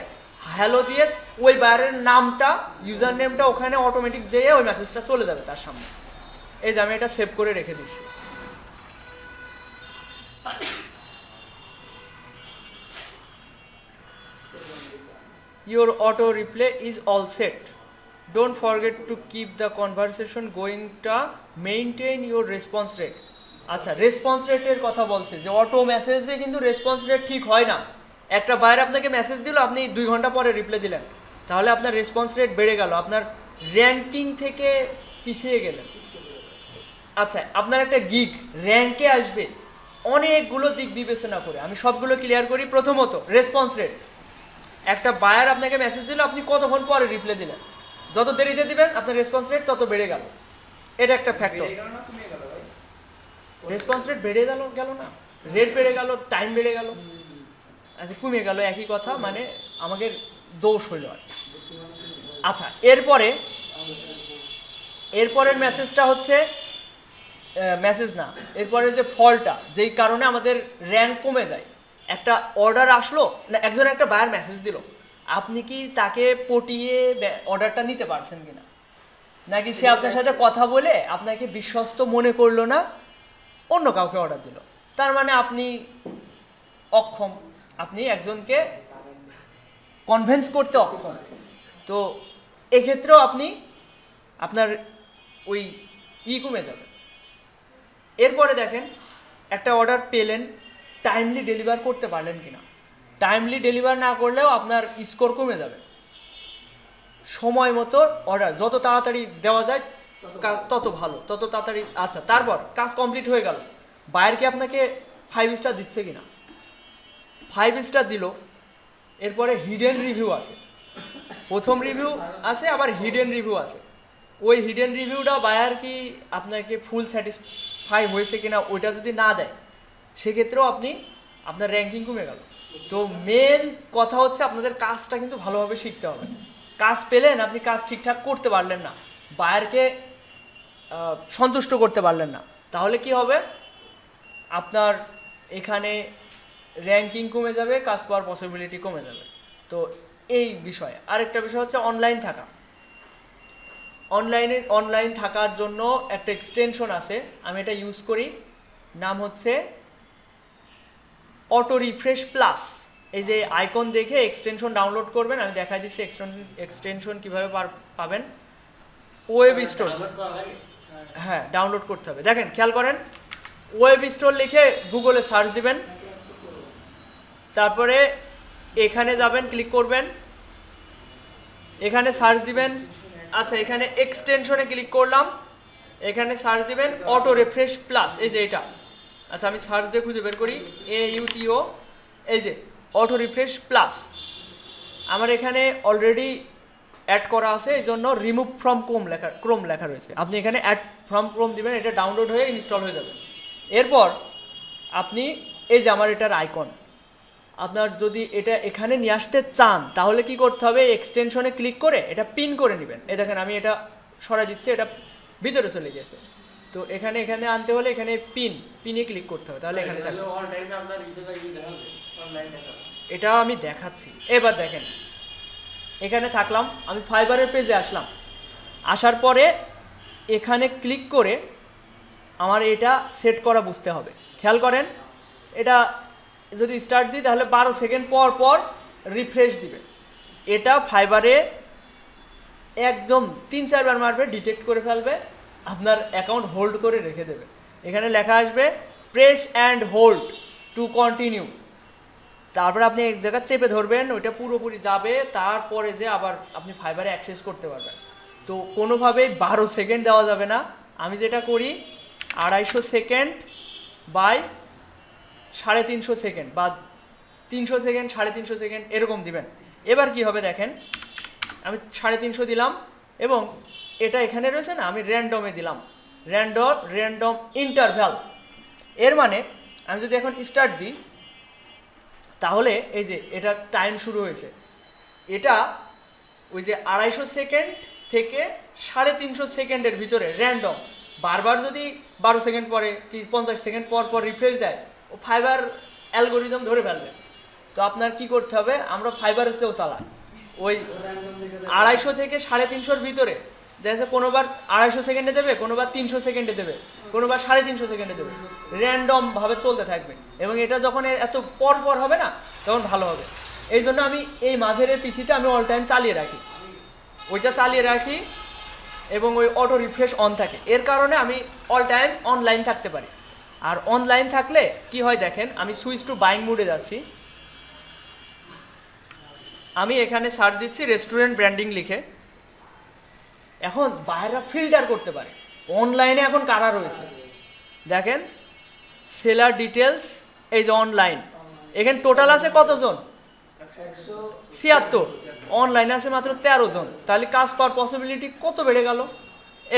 হ্যালো দিয়ে, ওই বায়ারের নামটা ইউজার নেমটা ওখানে অটোমেটিক যেয়ে ওই মেসেজটা চলে যাবে তার সামনে। এই যে আমি এটা সেভ করে রেখে দিচ্ছি। Your auto replay is all set. Don't forget to keep the conversation going to maintain your response rate. আচ্ছা, রেসপন্স রেটের কথা বলছে যে অটো মেসেজে কিন্তু রেসপন্স রেট ঠিক হয় না। একটা বায়ার আপনাকে মেসেজ দিল, আপনি 2 ঘন্টা পরে রিপ্লাই দিলেন, তাহলে আপনার রেসপন্স রেট বেড়ে গেল, আপনার র্যাঙ্কিং থেকে পিছিয়ে গেলেন। আচ্ছা, আপনার একটা গিগ র্যাঙ্কে আসবে অনেকগুলো দিক বিবেচনা করে, আমি সবগুলো ক্লিয়ার করি। প্রথমত রেসপন্স রেট, একটা বায়ার আপনাকে মেসেজ দিল, আপনি কতক্ষণ পরে রিপ্লাই দিলেন, যত দেরিতে দিবেন আপনার রেসপন্স রেট তত বেড়ে গেল, এটা একটা ফ্যাক্টর। বেড়ে গেল না কমে গেল ভাই? রেসপন্স রেট বেড়ে গেল না, রেট বেড়ে গেল, টাইম বেড়ে গেল, আচ্ছা কমে গেল, একই কথা, মানে আমাদের দোষ হইল আর কি। আচ্ছা, এরপরের মেসেজটা হচ্ছে মেসেজ না, এরপরে যে ফলটা যেই কারণে আমাদের র্যাঙ্ক কমে যায়। একটা অর্ডার আসলো না, একজন একটা বায়ার মেসেজ দিল, আপনি কি তাকে পটিয়ে অর্ডারটা নিতে পারছেন কিনা, নাকি সে আপনার সাথে কথা বলে আপনাকে বিশ্বস্ত মনে করলো না, অন্য কাউকে অর্ডার দিল, তার মানে আপনি অক্ষম, আপনি একজনকে কনভিন্স করতে অক্ষম। তো এক্ষেত্রেও আপনার ওই কমে যাবে। এরপরে দেখেন, একটা অর্ডার পেলেন, টাইমলি ডেলিভার করতে পারলেন কিনা, টাইমলি ডেলিভার না করলেও আপনার স্কোর কমে যাবে। সময় মতো অর্ডার যত তাড়াতাড়ি দেওয়া যায় তত ভালো, তত তাড়াতাড়ি। আচ্ছা, তারপর কাজ কমপ্লিট হয়ে গেল, বায়ারকে আপনাকে 5 স্টার দিচ্ছে কিনা, 5 স্টার দিল, এরপরে হিডেন রিভিউ আছে, প্রথম রিভিউ আছে আবার হিডেন রিভিউ আছে। ওই হিডেন রিভিউটা বায়ার কি আপনাকে ফুল স্যাটিসফাই হয়েছে কিনা ওইটা যদি না দেয়, সেক্ষেত্রেও আপনার র্যাঙ্কিং কমে গেল। তো মেন কথা হচ্ছে আপনাদের কাজটা কিন্তু ভালোভাবে শিখতে হবে। কাজ পেলেন, আপনি কাজ ঠিকঠাক করতে পারলেন না, বায়ারকে সন্তুষ্ট করতে পারলেন না, তাহলে কি হবে, আপনার এখানে র্যাঙ্কিং কমে যাবে, কাজ পাওয়ার পসিবিলিটি কমে যাবে। তো এই বিষয়। আরেকটা বিষয় হচ্ছে অনলাইন থাকা। অনলাইন থাকার জন্য একটা এক্সটেনশন আছে, আমি এটা ইউজ করি, নাম হচ্ছে অটো রিফ্রেশ প্লাস। এই যে আইকন দেখে এক্সটেনশন ডাউনলোড করবেন, আমি দেখাই দিচ্ছি এক্সটেনশন কীভাবে পাবেন। ওয়েব স্টোর, হ্যাঁ ডাউনলোড করতে হবে। দেখেন, খেয়াল করেন, ওয়েব স্টোর লিখে গুগলে সার্চ দিবেন, তারপরে এখানে যাবেন, ক্লিক করবেন, এখানে সার্চ দিবেন। আচ্ছা, এখানে এক্সটেনশনে ক্লিক করলাম, এখানে সার্চ দিবেন অটো রিফ্রেশ প্লাস, এই যে এটা। আচ্ছা, আমি সার্চ দিয়ে খুঁজে বের করি, AUTO, এই যে অটো রিফ্রেশ প্লাস। আমার এখানে অলরেডি অ্যাড করা আছে, এই জন্য রিমুভ ফ্রম ক্রোম লেখা রয়েছে। আপনি এখানে অ্যাড ফ্রম ক্রোম দিবেন, এটা ডাউনলোড হয়ে ইনস্টল হয়ে যাবে। এরপর আপনি এই যে আমার এটার আইকন, আপনার যদি এটা এখানে নিয়ে আসতে চান তাহলে কি করতে হবে, এক্সটেনশনে ক্লিক করে এটা পিন করে নেবেন। এই দেখেন, আমি এটা সরাই দিচ্ছি, এটা ভিতরে চলে গেছে। তো এখানে আনতে হলে এখানে পিনে ক্লিক করতে হবে, তাহলে এখানে থাকবে। এটা আমি দেখাচ্ছি। এবার দেখেন, এখানে থাকলাম, আমি ফাইবারের পেজে আসলাম, আসার পরে এখানে ক্লিক করে আমার এটা সেট করা বুঝতে হবে। খেয়াল করেন, এটা যদি স্টার্ট দিই তাহলে 12 সেকেন্ড পর পর রিফ্রেশ দিবে। এটা ফাইবারে একদম 3-4 বার মারবে, ডিটেক্ট করে ফেলবে, আপনার অ্যাকাউন্ট হোল্ড করে রেখে দেবে। এখানে লেখা আসবে press and hold to continue, তারপরে আপনি এক জায়গায় চেপে ধরবেন, ওইটা পুরোপুরি যাবে, তারপরে যে আবার আপনি ফাইবারে অ্যাক্সেস করতে পারবেন। তো কোনোভাবেই 12 সেকেন্ড দেওয়া যাবে না। আমি যেটা করি 250 সেকেন্ড বাই 350 সেকেন্ড বা 300 সেকেন্ড 350 সেকেন্ড এরকম দিবেন। এবার কি হবে দেখেন, আমি 350 দিলাম এবং এটা এখানে রয়েছে না, আমি র্যান্ডমে দিলাম, র্যান্ডম ইন্টারভ্যাল। এর মানে আমি যদি এখন স্টার্ট দিই তাহলে এই যে এটা টাইম শুরু হয়েছে, এটা ওই যে 250 সেকেন্ড থেকে 350 সেকেন্ডের ভিতরে র্যান্ডম। বারবার যদি 12 সেকেন্ড পরে কি 50 সেকেন্ড পর পর রিফ্রেশ দেয়, ও ফাইবার অ্যালগোরিদম ধরে ফেলবে। তো আপনার কি করতে হবে, আমরা ফাইবারের চেয়েও চালাই, ওই 250 থেকে 350-র ভিতরে দেখা যাচ্ছে কোনোবার 250 সেকেন্ডে দেবে, কোনোবার 300 সেকেন্ডে দেবে, কোনোবার 350 সেকেন্ডে দেবে, র্যান্ডমভাবে চলতে থাকবে। এবং এটা যখন এত পর পর হবে না তখন ভালো হবে। এই জন্য আমি এই মাঝের পিসিটা আমি অল টাইম চালিয়ে রাখি, ওইটা চালিয়ে রাখি এবং ওই অটো রিফ্রেশ অন থাকে। এর কারণে আমি অল টাইম অনলাইন থাকতে পারি। আর অনলাইন থাকলে কি হয় দেখেন, আমি সুইচ টু বাইং মোডে যাচ্ছি, আমি এখানে সার্চ দিচ্ছি রেস্টুরেন্ট ব্র্যান্ডিং লিখে। এখন বাইরেরা ফিল্টার করতে পারে অনলাইনে এখন কারা রয়েছে দেখেন, সেলার ডিটেলস, এই যে অনলাইন, এখানে টোটাল আছে কতজন, 76, অনলাইনে আছে মাত্র 13 জন, তাহলে কাজ পাওয়ার পসিবিলিটি কত বেড়ে গেল।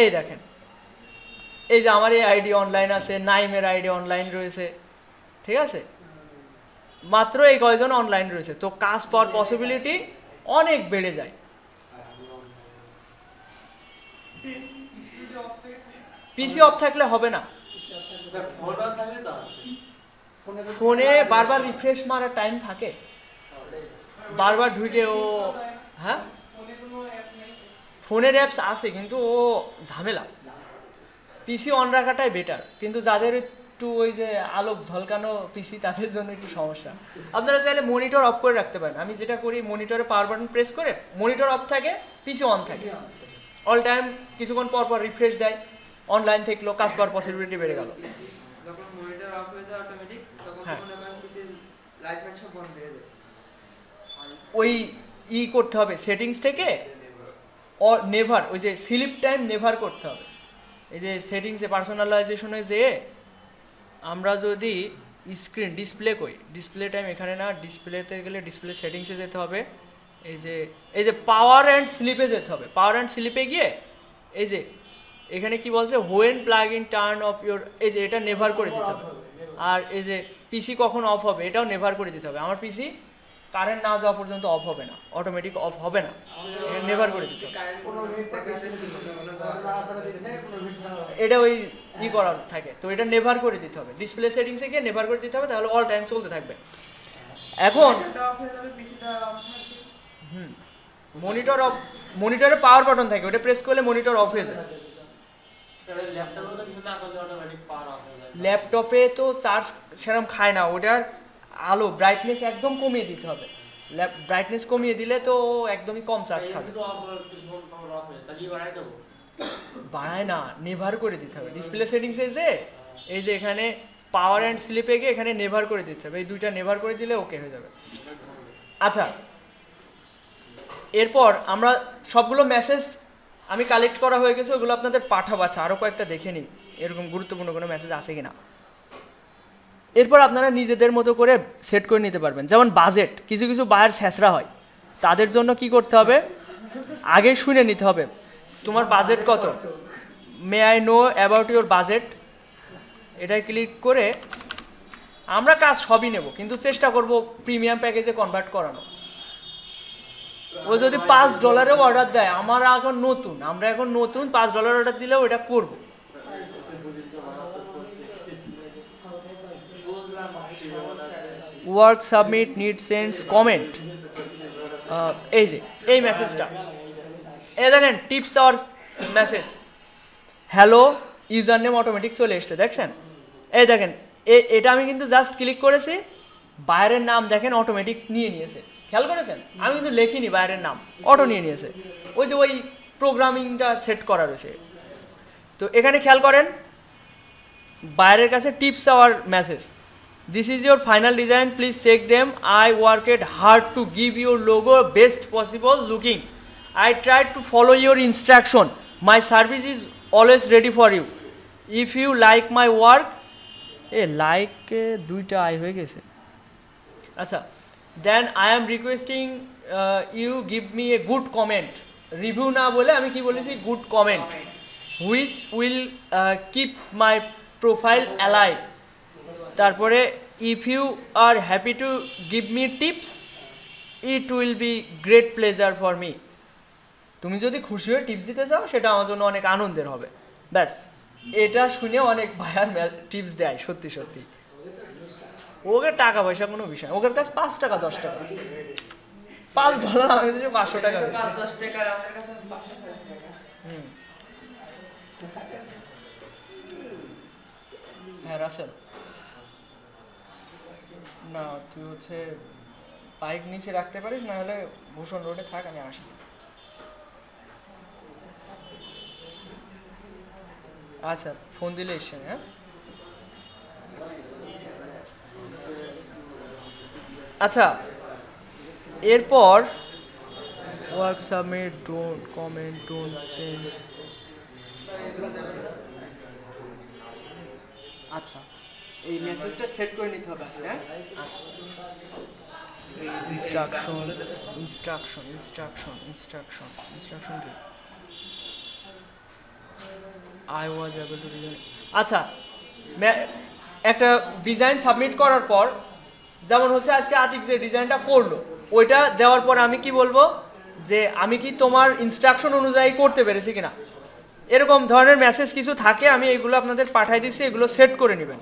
এই দেখেন, এই যে আমার এই আইডি অনলাইন আছে, নাইমের আইডি অনলাইন রয়েছে, ঠিক আছে, মাত্র এই কয়জন অনলাইন রয়েছে, তো কাজ পাওয়ার পসিবিলিটি অনেক বেড়ে যায়। পিসি অফ থাকলে হবে না, ফোনে বারবার রিফ্রেশ মারার টাইম থাকে, বারবার ঢুকে ও, হ্যাঁ ফোনের অ্যাপস আছে কিন্তু ও ঝামেলা, পিসি অন রাখাটাই বেটার, কিন্তু যাদের একটু ওই যে আলোক ঝলকানো পিসি তাদের জন্য একটু সমস্যা। আপনারা চাইলে মনিটর অফ করে রাখতে পারেন, আমি যেটা করি মনিটরে পাওয়ার বাটন প্রেস করে মনিটর অফ থাকে, পিসি অন থাকে, অল টাইম কিছুক্ষণ পর পর রিফ্রেশ দেয়, অনলাইন থাকলো, কাজ করার পসিবিলিটি বেড়ে গেল। যখন মনিটর অফ হয়ে যায় অটোমেটিক, তখন হ্যাঁ। মনে করেন পিসির লাইট মাইট সব বন্ধ হয়ে যায়। ওই করতে হবে সেটিংস থেকে নেভার, ওই যে স্লিপ টাইম নেভার করতে হবে, এই যে সেটিংসে পার্সোনালাইজেশনে যেয়ে আমরা যদি স্ক্রিন ডিসপ্লে করি, ডিসপ্লে টাইম এখানে না, ডিসপ্লেতে গেলে ডিসপ্লে সেটিংসে যেতে হবে, এই যে পাওয়ার অ্যান্ড স্লিপে যেতে হবে, পাওয়ার অ্যান্ড স্লিপে গিয়ে এই যে এখানে কি বলছে, when plug in turn off your, এই যে এটা নেভার করে দিতে হবে, আর এই যে পিসি কখন অফ হবে এটাও নেভার করে দিতে হবে। আমার পিসি কারেন্ট না যাওয়া পর্যন্ত অফ হবে না, অটোমেটিক অফ হবে না, নেভার করে দিতে হবে। এটা ওই করার থাকে, তো এটা নেভার করে দিতে হবে, ডিসপ্লে সেটিংসে গিয়ে নেভার করে দিতে হবে, তাহলে অল টাইম চলতে থাকবে। এখন অফ হয়ে যাবে, পিসিটা অন থাকবে। মনিটর অফ, মনিটরে পাওয়ার বাটন থাকে, ওটা প্রেস করলে মনিটর অফ হয়ে যায়। ল্যাপটপে তো চার্জ সেরকম খায় না, ওটার আলো ব্রাইটনেস একদম কমিয়ে দিতে হবে, ব্রাইটনেস কমিয়ে দিলে তো একদমই কম চার্জ খাবে। বাড়ায় না, নেভার করে দিতে হবে, ডিসপ্লে সেটিংসে যে এই যে এখানে পাওয়ার অ্যান্ড স্লিপে গিয়ে এখানে নেভার করে দিতে হবে, এই দুইটা নেভার করে দিলে ওকে হয়ে যাবে। আচ্ছা, এরপর আমরা সবগুলো মেসেজ আমি কালেক্ট করা হয়ে গেছে, ওগুলো আপনাদের পাঠাবো। আচ্ছা, আরও কয়েকটা দেখে নিই এরকম গুরুত্বপূর্ণ কোনো মেসেজ আছে কিনা। এরপর আপনারা নিজেদের মতো করে সেট করে নিতে পারবেন, যেমন বাজেট, কিছু কিছু বায়ার ছ্যাঁচড়া হয়, তাদের জন্য কি করতে হবে, আগে শুনে নিতে হবে তোমার বাজেট কত, may I know about your budget, এটাই ক্লিক করে আমরা কাজ সবই নেব, কিন্তু চেষ্টা করব প্রিমিয়াম প্যাকেজে কনভার্ট করানো। ও যদি $5 অর্ডার দেয়, আমরা এখন নতুন $5 অর্ডার দিলেও এটা করবো। Work submit need sense comment, এই যে এই মেসেজটা, এই দেখেন টিপস আর message, hello user name automatic চলে এসছে, দেখছেন, এই দেখেন এটা আমি কিন্তু জাস্ট ক্লিক করেছি, বাইরের নাম দেখেন অটোমেটিক নিয়ে নিয়েছে, খেয়াল করেছেন, আমি কিন্তু লেখিনি বাইরের নাম, অটো নিয়ে নিয়েছে, ওই যে ওই প্রোগ্রামিংটা সেট করা রয়েছে। তো এখানে খেয়াল করেন বাইরের কাছে tips our message, this is your final design, please check them, I worked hard to give your logo best possible looking, I try to follow your instruction, my service is always ready for you, if you like my work, লাইকে দুইটা আই হয়ে গেছে, আচ্ছা, then I am requesting you give me a good comment, review না বলে আমি কি বলেছি, good comment, which will keep my profile alive, তারপরে if you are happy to give me tips it will be great pleasure for me, তুমি যদি খুশি হয়ে টিপস দিতে চাও সেটা আমার জন্য অনেক আনন্দের হবে। ব্যাস, এটা শুনে অনেক ভাইয়ার টিপস দেয়, সত্যি সত্যি ওকে টাকা পয়সা কোনো বিষয়, ওদের কাছে 5 টাকা 10 টাকা, $5 আমি 500 টাকা, 10 টাকা আমাদের কাছে 500 টাকা। হ্যাঁ রাসেল, না তুই হচ্ছে বাইক নিচে রাখতে পারিস, না হলে ভূষণ রোডে থাক, আমি আসছি। আচ্ছা, ফোন দিলে এসছেন, হ্যাঁ। আচ্ছা, এরপর work submit, don't comment, don't change. আচ্ছা, এই মেসেজটা সেট করে নিতে হবে আজকে, হ্যাঁ? আচ্ছা, instruction instruction instruction instruction instruction কি? I was able to design. আচ্ছা, একটা ডিজাইন সাবমিট করার পর, যেমন হচ্ছে আজকে আতিক যে ডিজাইনটা করলো, ওইটা দেওয়ার পর আমি কি বলবো যে আমি কি তোমার ইনস্ট্রাকশন অনুযায়ী করতে পেরেছি কিনা, এরকম ধরনের মেসেজ কিছু থাকে, আমি এগুলো আপনাদের পাঠাই দিচ্ছি, এগুলো সেট করে নেবেন।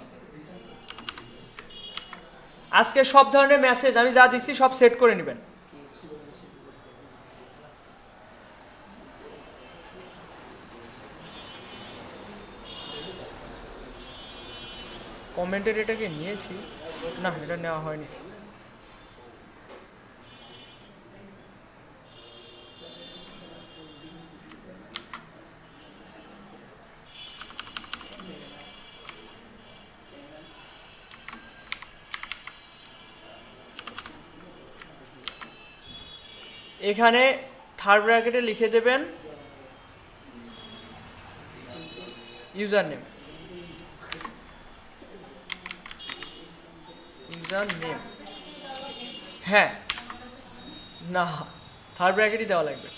আজকে সব ধরনের মেসেজ আমি যা দিচ্ছি সব সেট করে নেবেন। কমেন্টের এটাকে নিয়েছি না, এটা নেওয়া হয়নি। এখানে থার্ড ব্র্যাকেটে লিখে দেবেন ইউজার নেম, ইউজার নেম। হ্যাঁ, না, থার্ড ব্র্যাকেটই দেওয়া লাগবে।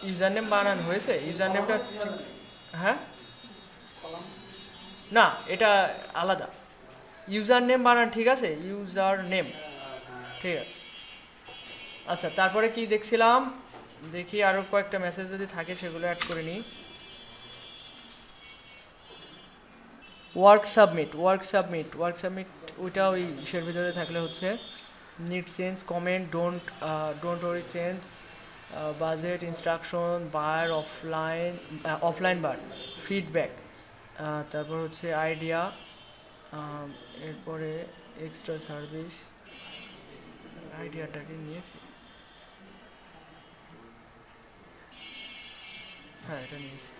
ইউজার নেম বানানো হয়েছে, ইউজার নেমটা ঠিক, হ্যাঁ, না এটা আলাদা। ইউজার নেম বানান ঠিক আছে, ইউজার নেম, ঠিক আছে। আচ্ছা, তারপরে কি দেখছিলাম, দেখি আরও কয়েকটা মেসেজ যদি থাকে সেগুলো অ্যাড করে নিই। Work submit, work submit, work submit, ওইটা ওই ইসের ভিতরে থাকলে হচ্ছে need change, comment, don't worry change, budget, instruction, buyer, offline, offline বার, ফিডব্যাক, তারপর হচ্ছে আইডিয়া, এরপরে এক্সট্রা সার্ভিস। আইডিয়াটাকে নিয়েছি, হ্যাঁ এটা নিয়েছি।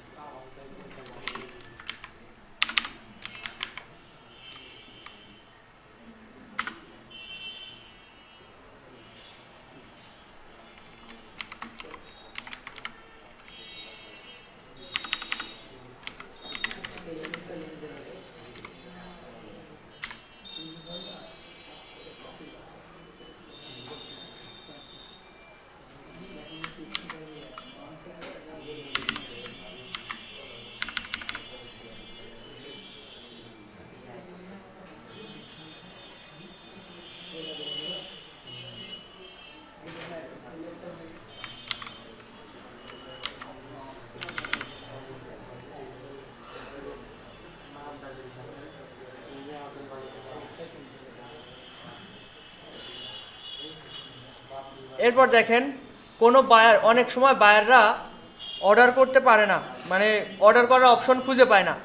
এরপর দেখেন কোনো বায়ার, অনেক সময় বায়াররা অর্ডার করতে পারে না, মানে অর্ডার করার অপশন খুঁজে পায় না,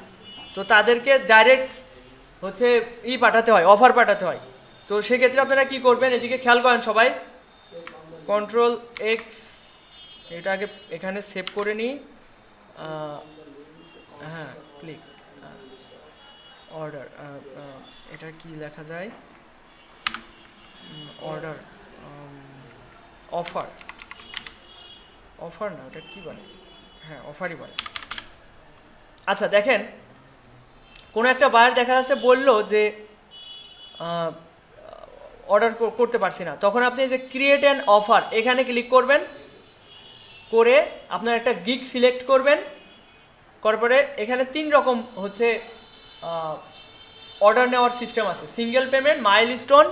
তো তাদেরকে ডাইরেক্ট হচ্ছে পাঠাতে হয়, অফার পাঠাতে হয়। তো সেক্ষেত্রে আপনারা কি করবেন, এদিকে খেয়াল করেন সবাই, কন্ট্রোল এক্স, এটা আগে এখানে সেভ করে নিই, হ্যাঁ ক্লিক, অর্ডার, এটা কি লেখা যায়, অর্ডার, অফার, অফার না ওটা কি বলে, হ্যাঁ অফারই বলে। আচ্ছা দেখেন, কোনো একটা বায়ার দেখা যাচ্ছে বললো যে অর্ডার করতে পারছি না, তখন আপনি যে ক্রিয়েট অ্যান অফার এখানে ক্লিক করবেন, করে আপনার একটা গিগ সিলেক্ট করবেন, করার পরে এখানে 3 রকম হচ্ছে অর্ডার নেওয়ার সিস্টেম আছে, single payment, milestone,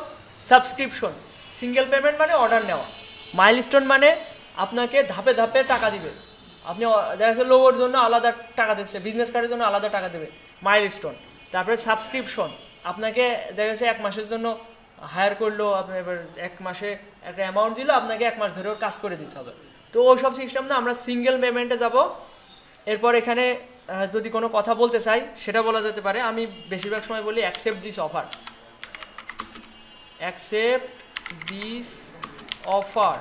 subscription. Single payment মানে অর্ডার নেওয়া, মাইলস্টোন মানে আপনাকে ধাপে ধাপে টাকা দিবে, আপনি দেখা যাচ্ছে লোগোর জন্য আলাদা টাকা দিচ্ছে, বিজনেস কার্ডের জন্য আলাদা টাকা দেবে, মাইলস্টোন। তারপরে সাবস্ক্রিপশন, আপনাকে দেখা যাচ্ছে 1 মাসের জন্য হায়ার করলো, আপনি এবার 1 মাসে একটা অ্যামাউন্ট দিল, আপনাকে 1 মাস ধরে ওর কাজ করে দিতে হবে। তো ওই সব সিস্টেম না, আমরা সিঙ্গেল পেমেন্টে যাব। এরপর এখানে যদি কোনো কথা বলতে চাই সেটা বলা যেতে পারে, আমি বেশিরভাগ সময় বলি accept this offer, accept this offer,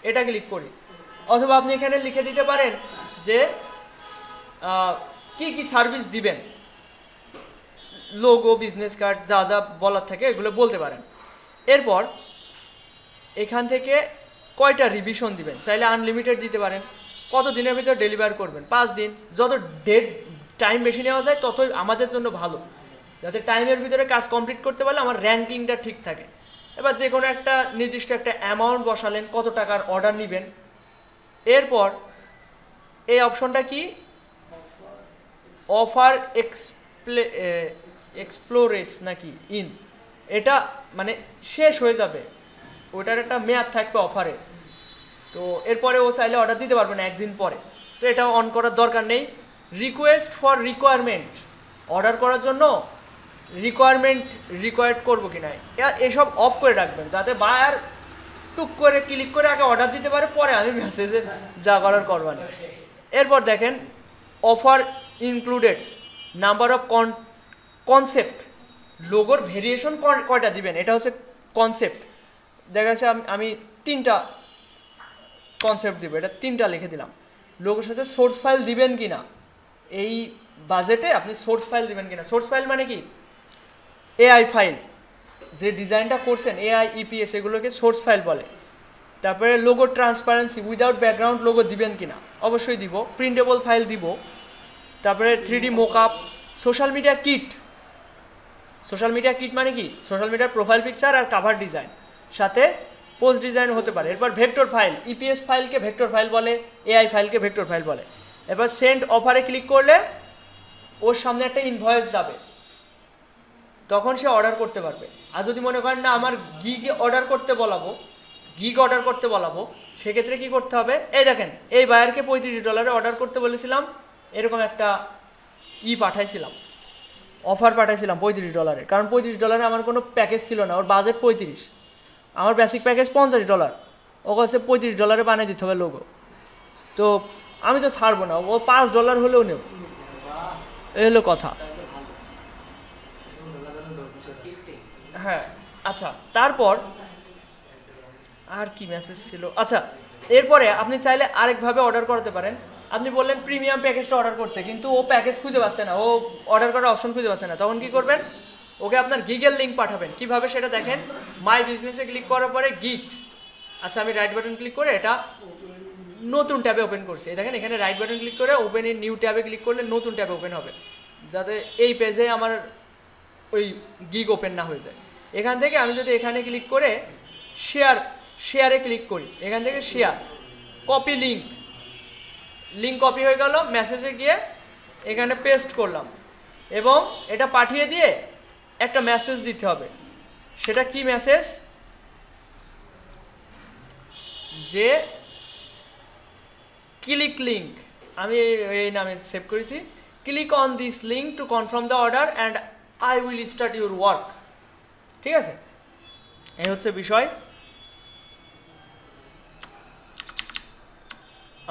এটা ক্লিক করি। অথবা আপনি এখানে লিখে দিতে পারেন যে কি কি সার্ভিস দিবেন, লোগো, বিজনেস কার্ড, যা যা বলার থাকে এগুলো বলতে পারেন। এরপর এখান থেকে কয়টা রিভিশন দিবেন, চাইলে আনলিমিটেড দিতে পারেন। কত দিনের ভিতর ডেলিভার করবেন, 5 দিন। যত টাইম বেশি নেওয়া যায় ততই আমাদের জন্য ভালো, যাতে টাইমের ভিতরে কাজ কমপ্লিট করতে পারলে আমার র্যাঙ্কিংটা ঠিক থাকে। এবার যে কোনো একটা নির্দিষ্ট একটা অ্যামাউন্ট বসালেন, কত টাকার অর্ডার নেবেন। এরপর এই অপশনটা কি, অফার এক্সপ্লোরেস নাকি ইন, এটা মানে শেষ হয়ে যাবে, ওটার একটা মেয়াদ থাকবে অফারে। তো এরপরে ও চাইলে অর্ডার দিতে পারবে না একদিন পরে, তো এটা অন করার দরকার নেই। রিকোয়েস্ট ফর রিকোয়ারমেন্ট, অর্ডার করার জন্য রিকোয়ার্ড করবো কি না এসব অফ করে রাখবেন, যাতে বায়ার টুক করে ক্লিক করে আগে অর্ডার দিতে পারে, পরে আমি মেসেজে যা করার করবানি। এরপর দেখেন offer includes number of concept, লোগোর ভেরিয়েশন কয়টা দিবেন, এটা হচ্ছে কনসেপ্ট। দেখা যাচ্ছে আমি 3টা কনসেপ্ট দিব, এটা 3টা লিখে দিলাম। লোগোর সাথে সোর্স ফাইল দিবেন কি না, এই বাজেটে আপনি সোর্স ফাইল দিবেন কিনা। সোর্স ফাইল মানে কি, এআই ফাইল, যে ডিজাইনটা করছেন এআই ইপিএস এগুলোকে সোর্স ফাইল বলে। তারপরে logo transparency, without background logo দিবেন কিনা, অবশ্যই দিব। প্রিন্টেবল ফাইল দিব। তারপরে 3D mockup, social media kit. Social media kit মানে কি, সোশ্যাল মিডিয়ার প্রোফাইল পিকচার আর কাভার ডিজাইন, সাথে পোস্ট ডিজাইন হতে পারে। এরপর ভেক্টর ফাইল, ইপিএস ফাইলকে ভেক্টর ফাইল বলে, এআই ফাইলকে ভেক্টর ফাইল বলে। এবার সেন্ড অফারে ক্লিক করলে ওর সামনে একটা ইনভয়েস যাবে, তখন সে অর্ডার করতে পারবে। আর যদি মনে করেন না আমার গিগ অর্ডার করতে বলাবো, সেক্ষেত্রে কি করতে হবে, এই দেখেন এই বায়ারকে $35 অর্ডার করতে বলেছিলাম, এরকম একটা পাঠাইছিলাম, অফার পাঠাইছিলাম $35, কারণ $35 আমার কোনো প্যাকেজ ছিল না, ওর বাজেট 35, আমার বেসিক প্যাকেজ $50, ও কাছে $35 বানিয়ে দিতে হবে লোগো। তো আমি তো ছাড়বো না, ও $5 হলেও নেব, এই হলো কথা। হ্যাঁ আচ্ছা, তারপর আর কি মেসেজ ছিল, আচ্ছা এরপরে আপনি চাইলে আরেকভাবে অর্ডার করতে পারেন। আপনি বললেন প্রিমিয়াম প্যাকেজটা অর্ডার করতে, কিন্তু ও প্যাকেজ খুঁজে পাচ্ছে না, ও অর্ডার করার অপশন খুঁজে পাচ্ছে না, তখন কি করবেন, ওকে আপনার গিগের লিঙ্ক পাঠাবেন। কিভাবে সেটা দেখেন, মাই বিজনেসে ক্লিক করার পরে গিগস, আচ্ছা আমি রাইট বাটন ক্লিক করে এটা নতুন ট্যাবে ওপেন করছি, দেখেন এখানে রাইট বাটন ক্লিক করে ওপেন ইন নিউ ট্যাবে ক্লিক করলে নতুন ট্যাবে ওপেন হবে, যাতে এই পেজে আমার ওই গিগ ওপেন না হয়ে যায়। এখান থেকে আমি যদি এখানে ক্লিক করে শেয়ারে ক্লিক করি, এখান থেকে শেয়ার, কপি লিঙ্ক কপি হয়ে গেল, মেসেজে গিয়ে এখানে পেস্ট করলাম এবং এটা পাঠিয়ে দিয়ে একটা মেসেজ দিতে হবে। সেটা কি মেসেজ, যে ক্লিক লিঙ্ক, আমি এই নামে সেভ করেছি, click on this link to confirm the order and I will start your work. ঠিক আছে, এই হচ্ছে বিষয়।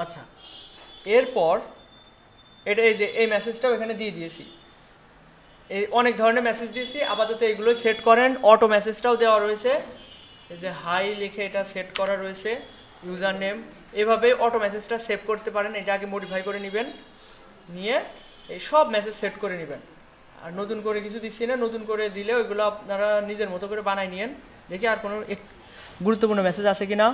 আচ্ছা এরপর এটা এই যে এই মেসেজটাও এখানে দিয়ে দিয়েছি, এই অনেক ধরনের মেসেজ দিয়েছি, আপাতত এইগুলো সেট করেন। অটো মেসেজটাও দেওয়া রয়েছে, এই যে হাই লিখে এটা সেট করা রয়েছে, ইউজার নেম, এভাবে অটো মেসেজটা সেভ করতে পারেন। এটা আগে মডিফাই করে নেবেন, নিয়ে এই সব মেসেজ সেট করে নেবেন। আর নতুন করে কিছু দিচ্ছি না, নতুন করে দিলে ওইগুলো আপনারা নিজের মতো করে বানাই নিয়েন। দেখি আর কোনো গুরুত্বপূর্ণ মেসেজ আছে কি না।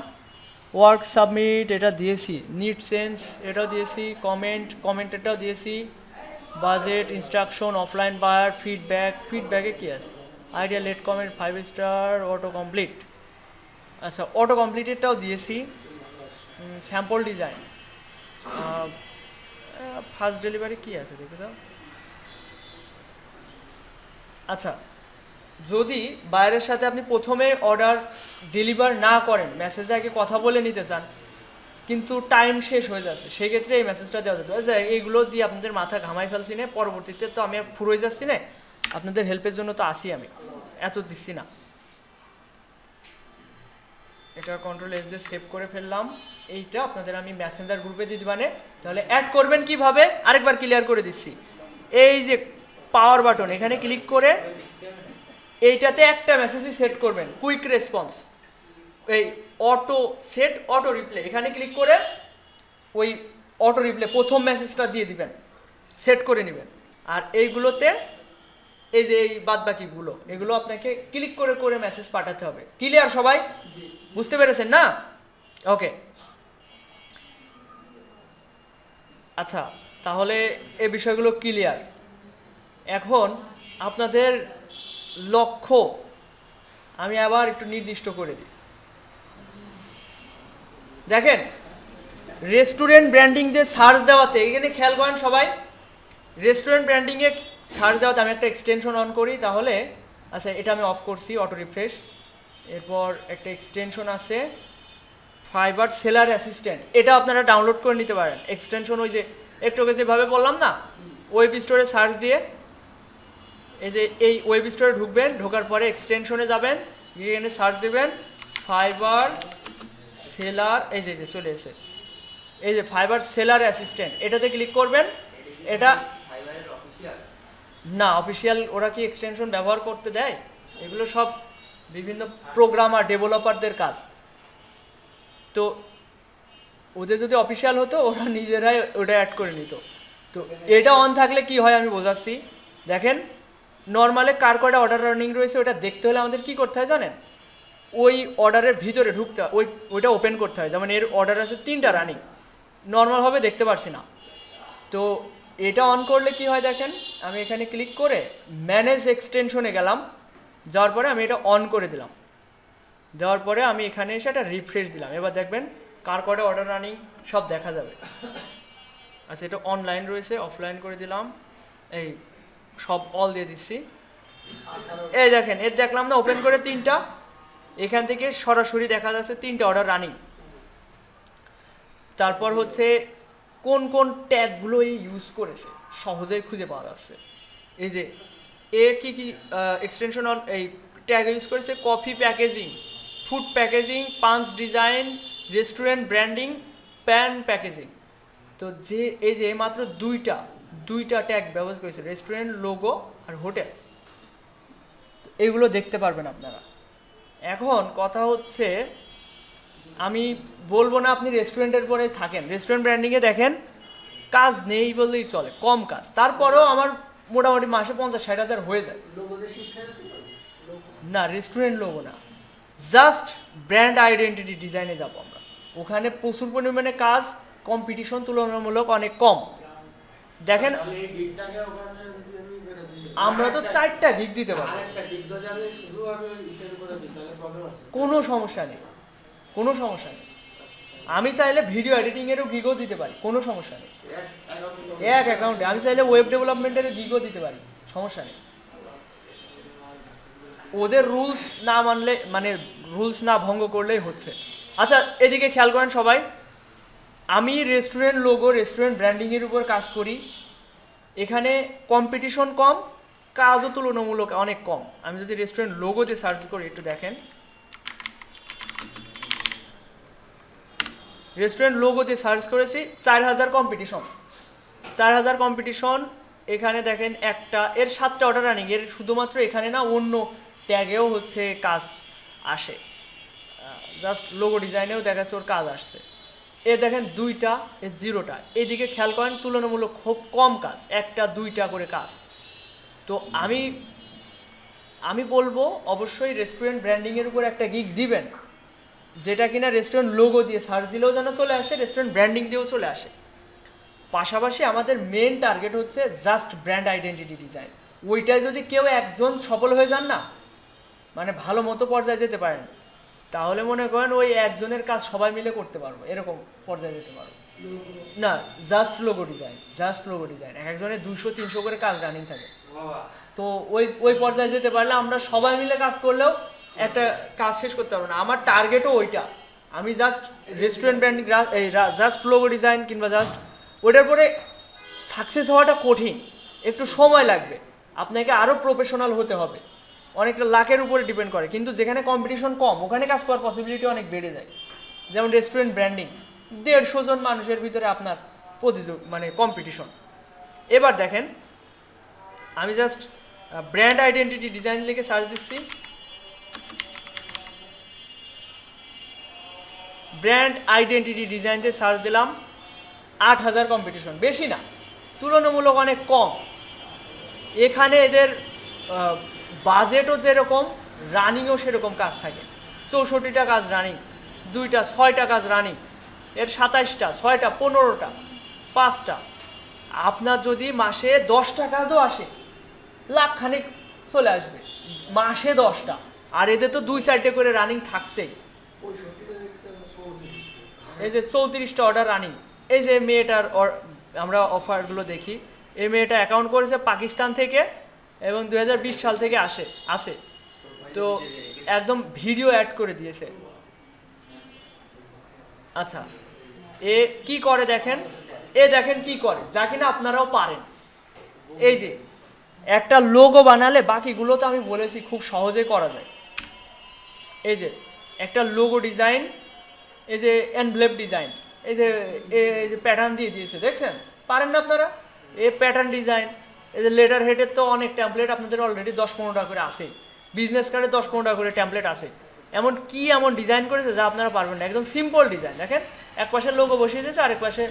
ওয়ার্ক সাবমিট এটা দিয়েছি, নিড চেঞ্জ এটাও দিয়েছি, কমেন্ট এটাও দিয়েছি, বাজেট, ইনস্ট্রাকশন, অফলাইন বায়ার, ফিডব্যাকে কী আছে, idea, late comment, 5 star, auto complete. আচ্ছা অটো কমপ্লিটেডটাও দিয়েছি, স্যাম্পল ডিজাইন, ফার্স্ট ডেলিভারি কী আছে দেখে দাও। আচ্ছা যদি বাইরের সাথে আপনি প্রথমে অর্ডার ডেলিভার না করেন, মেসেজে আগে কথা বলে নিতে চান, কিন্তু টাইম শেষ হয়ে যাচ্ছে, সেক্ষেত্রে এই মেসেজটা দেওয়া যেতে পারে। এইগুলো দিয়ে আপনাদের মাথা ঘামাই ফেলছি না, পরবর্তীতে তো আমি ফুরোয় যাচ্ছি না, আপনাদের হেল্পের জন্য তো আসি, আমি এত দিচ্ছি না। এটা কন্ট্রোল-S দিয়ে সেভ করে ফেললাম। এইটা আপনাদের আমি মেসেঞ্জার গ্রুপে দিয়ে দিবানে, তাহলে অ্যাড করবেন কিভাবে আরেকবার ক্লিয়ার করে দিচ্ছি। এই যে পাওয়ার বাটন, এখানে ক্লিক করে এইটাতে একটা মেসেজই সেট করবেন, কুইক রেসপন্স, এই অটো রিপ্লে, এখানে ক্লিক করে ওই অটো রিপ্লে প্রথম মেসেজটা দিয়ে দিবেন, সেট করে নেবেন। আর এইগুলোতে এই যে এই বাদ বাকিগুলো এগুলো আপনাকে ক্লিক করে করে মেসেজ পাঠাতে হবে। ক্লিয়ার সবাই? বুঝতে পেরেছেন না? ওকে, আচ্ছা, তাহলে এই বিষয়গুলো ক্লিয়ার। এখন আপনাদের লক্ষ্য আমি আবার একটু নির্দিষ্ট করে দিই। দেখেন, রেস্টুরেন্ট ব্র্যান্ডিং দিয়ে সার্চ দেওয়াতে, এখানে খেয়াল করেন সবাই, রেস্টুরেন্ট ব্র্যান্ডিংয়ে সার্চ দেওয়াতে আমি একটা এক্সটেনশন অন করি, তাহলে আচ্ছা এটা আমি অফ করছি, অটো রিফ্রেশ। এরপর একটা এক্সটেনশন আছে ফাইবার সেলার অ্যাসিস্ট্যান্ট, এটা আপনারা ডাউনলোড করে নিতে পারেন। এক্সটেনশন ওই যে একটু আগে যেভাবে বললাম না, ওয়েব স্টোরে সার্চ দিয়ে এই যে এই ওয়েব স্টোরে ঢুকবেন, ঢোকার পরে এক্সটেনশনে যাবেন, গিয়ে এখানে সার্চ দেবেন ফাইবার সেলার, এই যে চলে এসে এই যে ফাইবার সেলার অ্যাসিস্ট্যান্ট, এটাতে ক্লিক করবেন। এটা না অফিসিয়াল, ওরা কি এক্সটেনশন ব্যবহার করতে দেয়? এগুলো সব বিভিন্ন প্রোগ্রামার ডেভেলপারদের কাজ। তো ওদের যদি অফিসিয়াল হতো ওরা নিজেরাই ওটা অ্যাড করে নিত। তো এটা অন থাকলে কি হয় আমি বোঝাচ্ছি। দেখেন, নর্মালে কার কয়টা অর্ডার রানিং রয়েছে ওটা দেখতে হলে আমাদের কি করতে হয় জানেন? ওই অর্ডারের ভিতরে ঢুকতে হয়, ওইটা ওপেন করতে হয়। যেমন এর অর্ডার আছে 3টা রানিং, নর্মালভাবে দেখতে পারছি না। তো এটা অন করলে কি হয় দেখেন, আমি এখানে ক্লিক করে ম্যানেজ এক্সটেনশনে গেলাম, যাওয়ার পরে আমি এটা অন করে দিলাম। দেওয়ার পরে আমি এখানে এসে একটা রিফ্রেশ দিলাম, এবার দেখবেন কার কয়টা অর্ডার রানিং সব দেখা যাবে। আচ্ছা, এটা অনলাইন রয়েছে, অফলাইন করে দিলাম, এই সব অল দিয়ে দিচ্ছি। এই দেখেন, এর দেখলাম না ওপেন করে 3টা, এখান থেকে সরাসরি দেখা যাচ্ছে 3টা অর্ডার রানিং। তারপর হচ্ছে কোন কোন ট্যাগগুলো ইউজ করেছে সহজেই খুঁজে পাওয়া যাচ্ছে। এই যে এ কি কি এক্সটেনশন অন এই ট্যাগ ইউজ করেছে, coffee packaging, food packaging, punch design, restaurant branding, pan packaging. তো যে এই যে মাত্র দুইটা ট্যাগ ব্যবহার করেছে, রেস্টুরেন্ট, লোগো আর হোটেল। এগুলো দেখতে পারবেন আপনারা। এখন কথা হচ্ছে, আমি বলবো না আপনি রেস্টুরেন্টের পরে থাকেন, রেস্টুরেন্ট ব্র্যান্ডিংয়ে দেখেন কাজ নেই বললেই চলে, কম কাজ, তারপরেও আমার মোটামুটি মাসে 50-60 হাজার হয়ে যায়। না, রেস্টুরেন্ট লোগো না, জাস্ট ব্র্যান্ড আইডেন্টিটি ডিজাইনে যাব আমরা। ওখানে প্রচুর পরিমাণে কাজ, কম্পিটিশন তুলনামূলক অনেক কম। দেখেন, আমরা তো 4টা গিগ দিতে পারবো, কোনো সমস্যা নেই, কোনো সমস্যা নেই। আমি চাইলে ভিডিও এডিটিংয়েরও গিগও দিতে পারি, কোনো সমস্যা নেই। এক অ্যাকাউন্টে আমি চাইলে ওয়েব ডেভেলপমেন্টের গিগও দিতে পারি, সমস্যা নেই। ওদের রুলস না মানলে, মানে রুলস না ভঙ্গ করলেই হচ্ছে। আচ্ছা, এদিকে খেয়াল করেন সবাই, আমি রেস্টুরেন্ট লোগো, রেস্টুরেন্ট ব্র্যান্ডিংয়ের উপর কাজ করি। এখানে কম্পিটিশন কম, কাজও তুলনামূলক অনেক কম। আমি যদি রেস্টুরেন্ট লোগোতে সার্চ করি, একটু দেখেন, রেস্টুরেন্ট লোগোতে সার্চ করেছি, 4000 কম্পিটিশন, 4000 কম্পিটিশন। এখানে দেখেন একটা, এর 7টা অর্ডার রানিং, এর শুধুমাত্র এখানে না অন্য ট্যাগেও হচ্ছে কাজ আসে, জাস্ট লোগো ডিজাইনেও দেখাচ্ছে ওর কাজ আসছে। এ দেখেন 2টা, এর 0টা। এদিকে খেয়াল করেন তুলনামূলক খুব কম কাজ, 1টা 2টা করে কাজ। তো আমি বলবো অবশ্যই রেস্টুরেন্ট ব্র্যান্ডিংয়ের উপর একটা গিগ দিবেন, যেটা কিনা রেস্টুরেন্ট লোগো দিয়ে সার্চ দিলেও যেন চলে আসে, রেস্টুরেন্ট ব্র্যান্ডিং দিয়েও চলে আসে। পাশাপাশি আমাদের মেন টার্গেট হচ্ছে জাস্ট ব্র্যান্ড আইডেন্টিটি ডিজাইন। ওইটায় যদি কেউ একজন সফল হয়ে যান না, মানে ভালো মতো পর্যায়ে যেতে পারেন, তাহলে মনে করেন ওই একজনের কাজ সবাই মিলে করতে পারবো, এরকম পর্যায়ে যেতে পারবো না। Just logo design, just logo design, একজনের 200-300 করে কাজ রানিং থাকে। তো ওই পর্যায়ে যেতে পারলে আমরা সবাই মিলে কাজ করলেও একটা কাজ শেষ করতে পারবো না। আমার টার্গেটও ওইটা, আমি জাস্ট রেস্টুরেন্ট ব্র্যান্ডিং, এই জাস্ট লোগো ডিজাইন কিংবা জাস্ট ওইটার পরে সাকসেস হওয়াটা কঠিন, একটু সময় লাগবে, আপনাকে আরও প্রফেশনাল হতে হবে, অনেকটা লাকের উপরে ডিপেন্ড করে। কিন্তু যেখানে কম্পিটিশন কম ওখানে কাজ করার পসিবিলিটি অনেক বেড়ে যায়। যেমন রেস্টুরেন্ট ব্র্যান্ডিং, 150 জন মানুষের ভিতরে আপনার মানে কম্পিটিশন। এবার দেখেন, আমি জাস্ট ব্র্যান্ড আইডেন্টিটি ডিজাইন লিখে সার্চ দিচ্ছি, ব্র্যান্ড আইডেন্টিটি ডিজাইন দিয়ে সার্চ দিলাম, 8000 কম্পিটিশন, বেশি না, তুলনামূলক অনেক কম। এখানে এদের বাজেটও যেরকম, রানিংও সেরকম কাজ থাকে। 64টা কাজ রানিং, 2টা 6টা কাজ রানিং, এর 27টা, 6টা 15টা, 5টা। আপনার যদি মাসে 10টা কাজও আসে, লাখখানেক চলে আসবে মাসে 10টা। আর এদের তো 2 সাইডে করে রানিং থাকছেই। এই যে 34টা অর্ডার রানিং। এই যে মেয়েটার আমরা অফারগুলো দেখি। এই মেয়েটা অ্যাকাউন্ট করেছে পাকিস্তান থেকে এবং 2020 সাল থেকে আসে। তো একদম ভিডিও অ্যাড করে দিয়েছে। আচ্ছা, এ কি করে দেখেন, দেখেন কি করে, যা কিনা আপনারাও পারেন। এই যে একটা লোগো বানালে, বাকিগুলো তো আমি বলেছি খুব সহজে করা যায়। এই যে একটা লোগো ডিজাইন, এই যে এনভেলপ ডিজাইন, এই যে প্যাটার্ন দিয়ে দিয়েছে, দেখছেন? পারেন না আপনারা? এই প্যাটার্ন ডিজাইন, এই যে লেটার হেডের তো অনেক টেমপ্লেট আপনাদের অলরেডি 10-15টা করে আছে। বিজনেস কার্ডে 10-15টা করে টেমপ্লেট আছে। এমন ডিজাইন করেছে যা আপনারা পারবেন না। একদম সিম্পল ডিজাইন। দেখেন, এক পাশে লোগো বসিয়ে দিয়েছে, আরেক পাশে।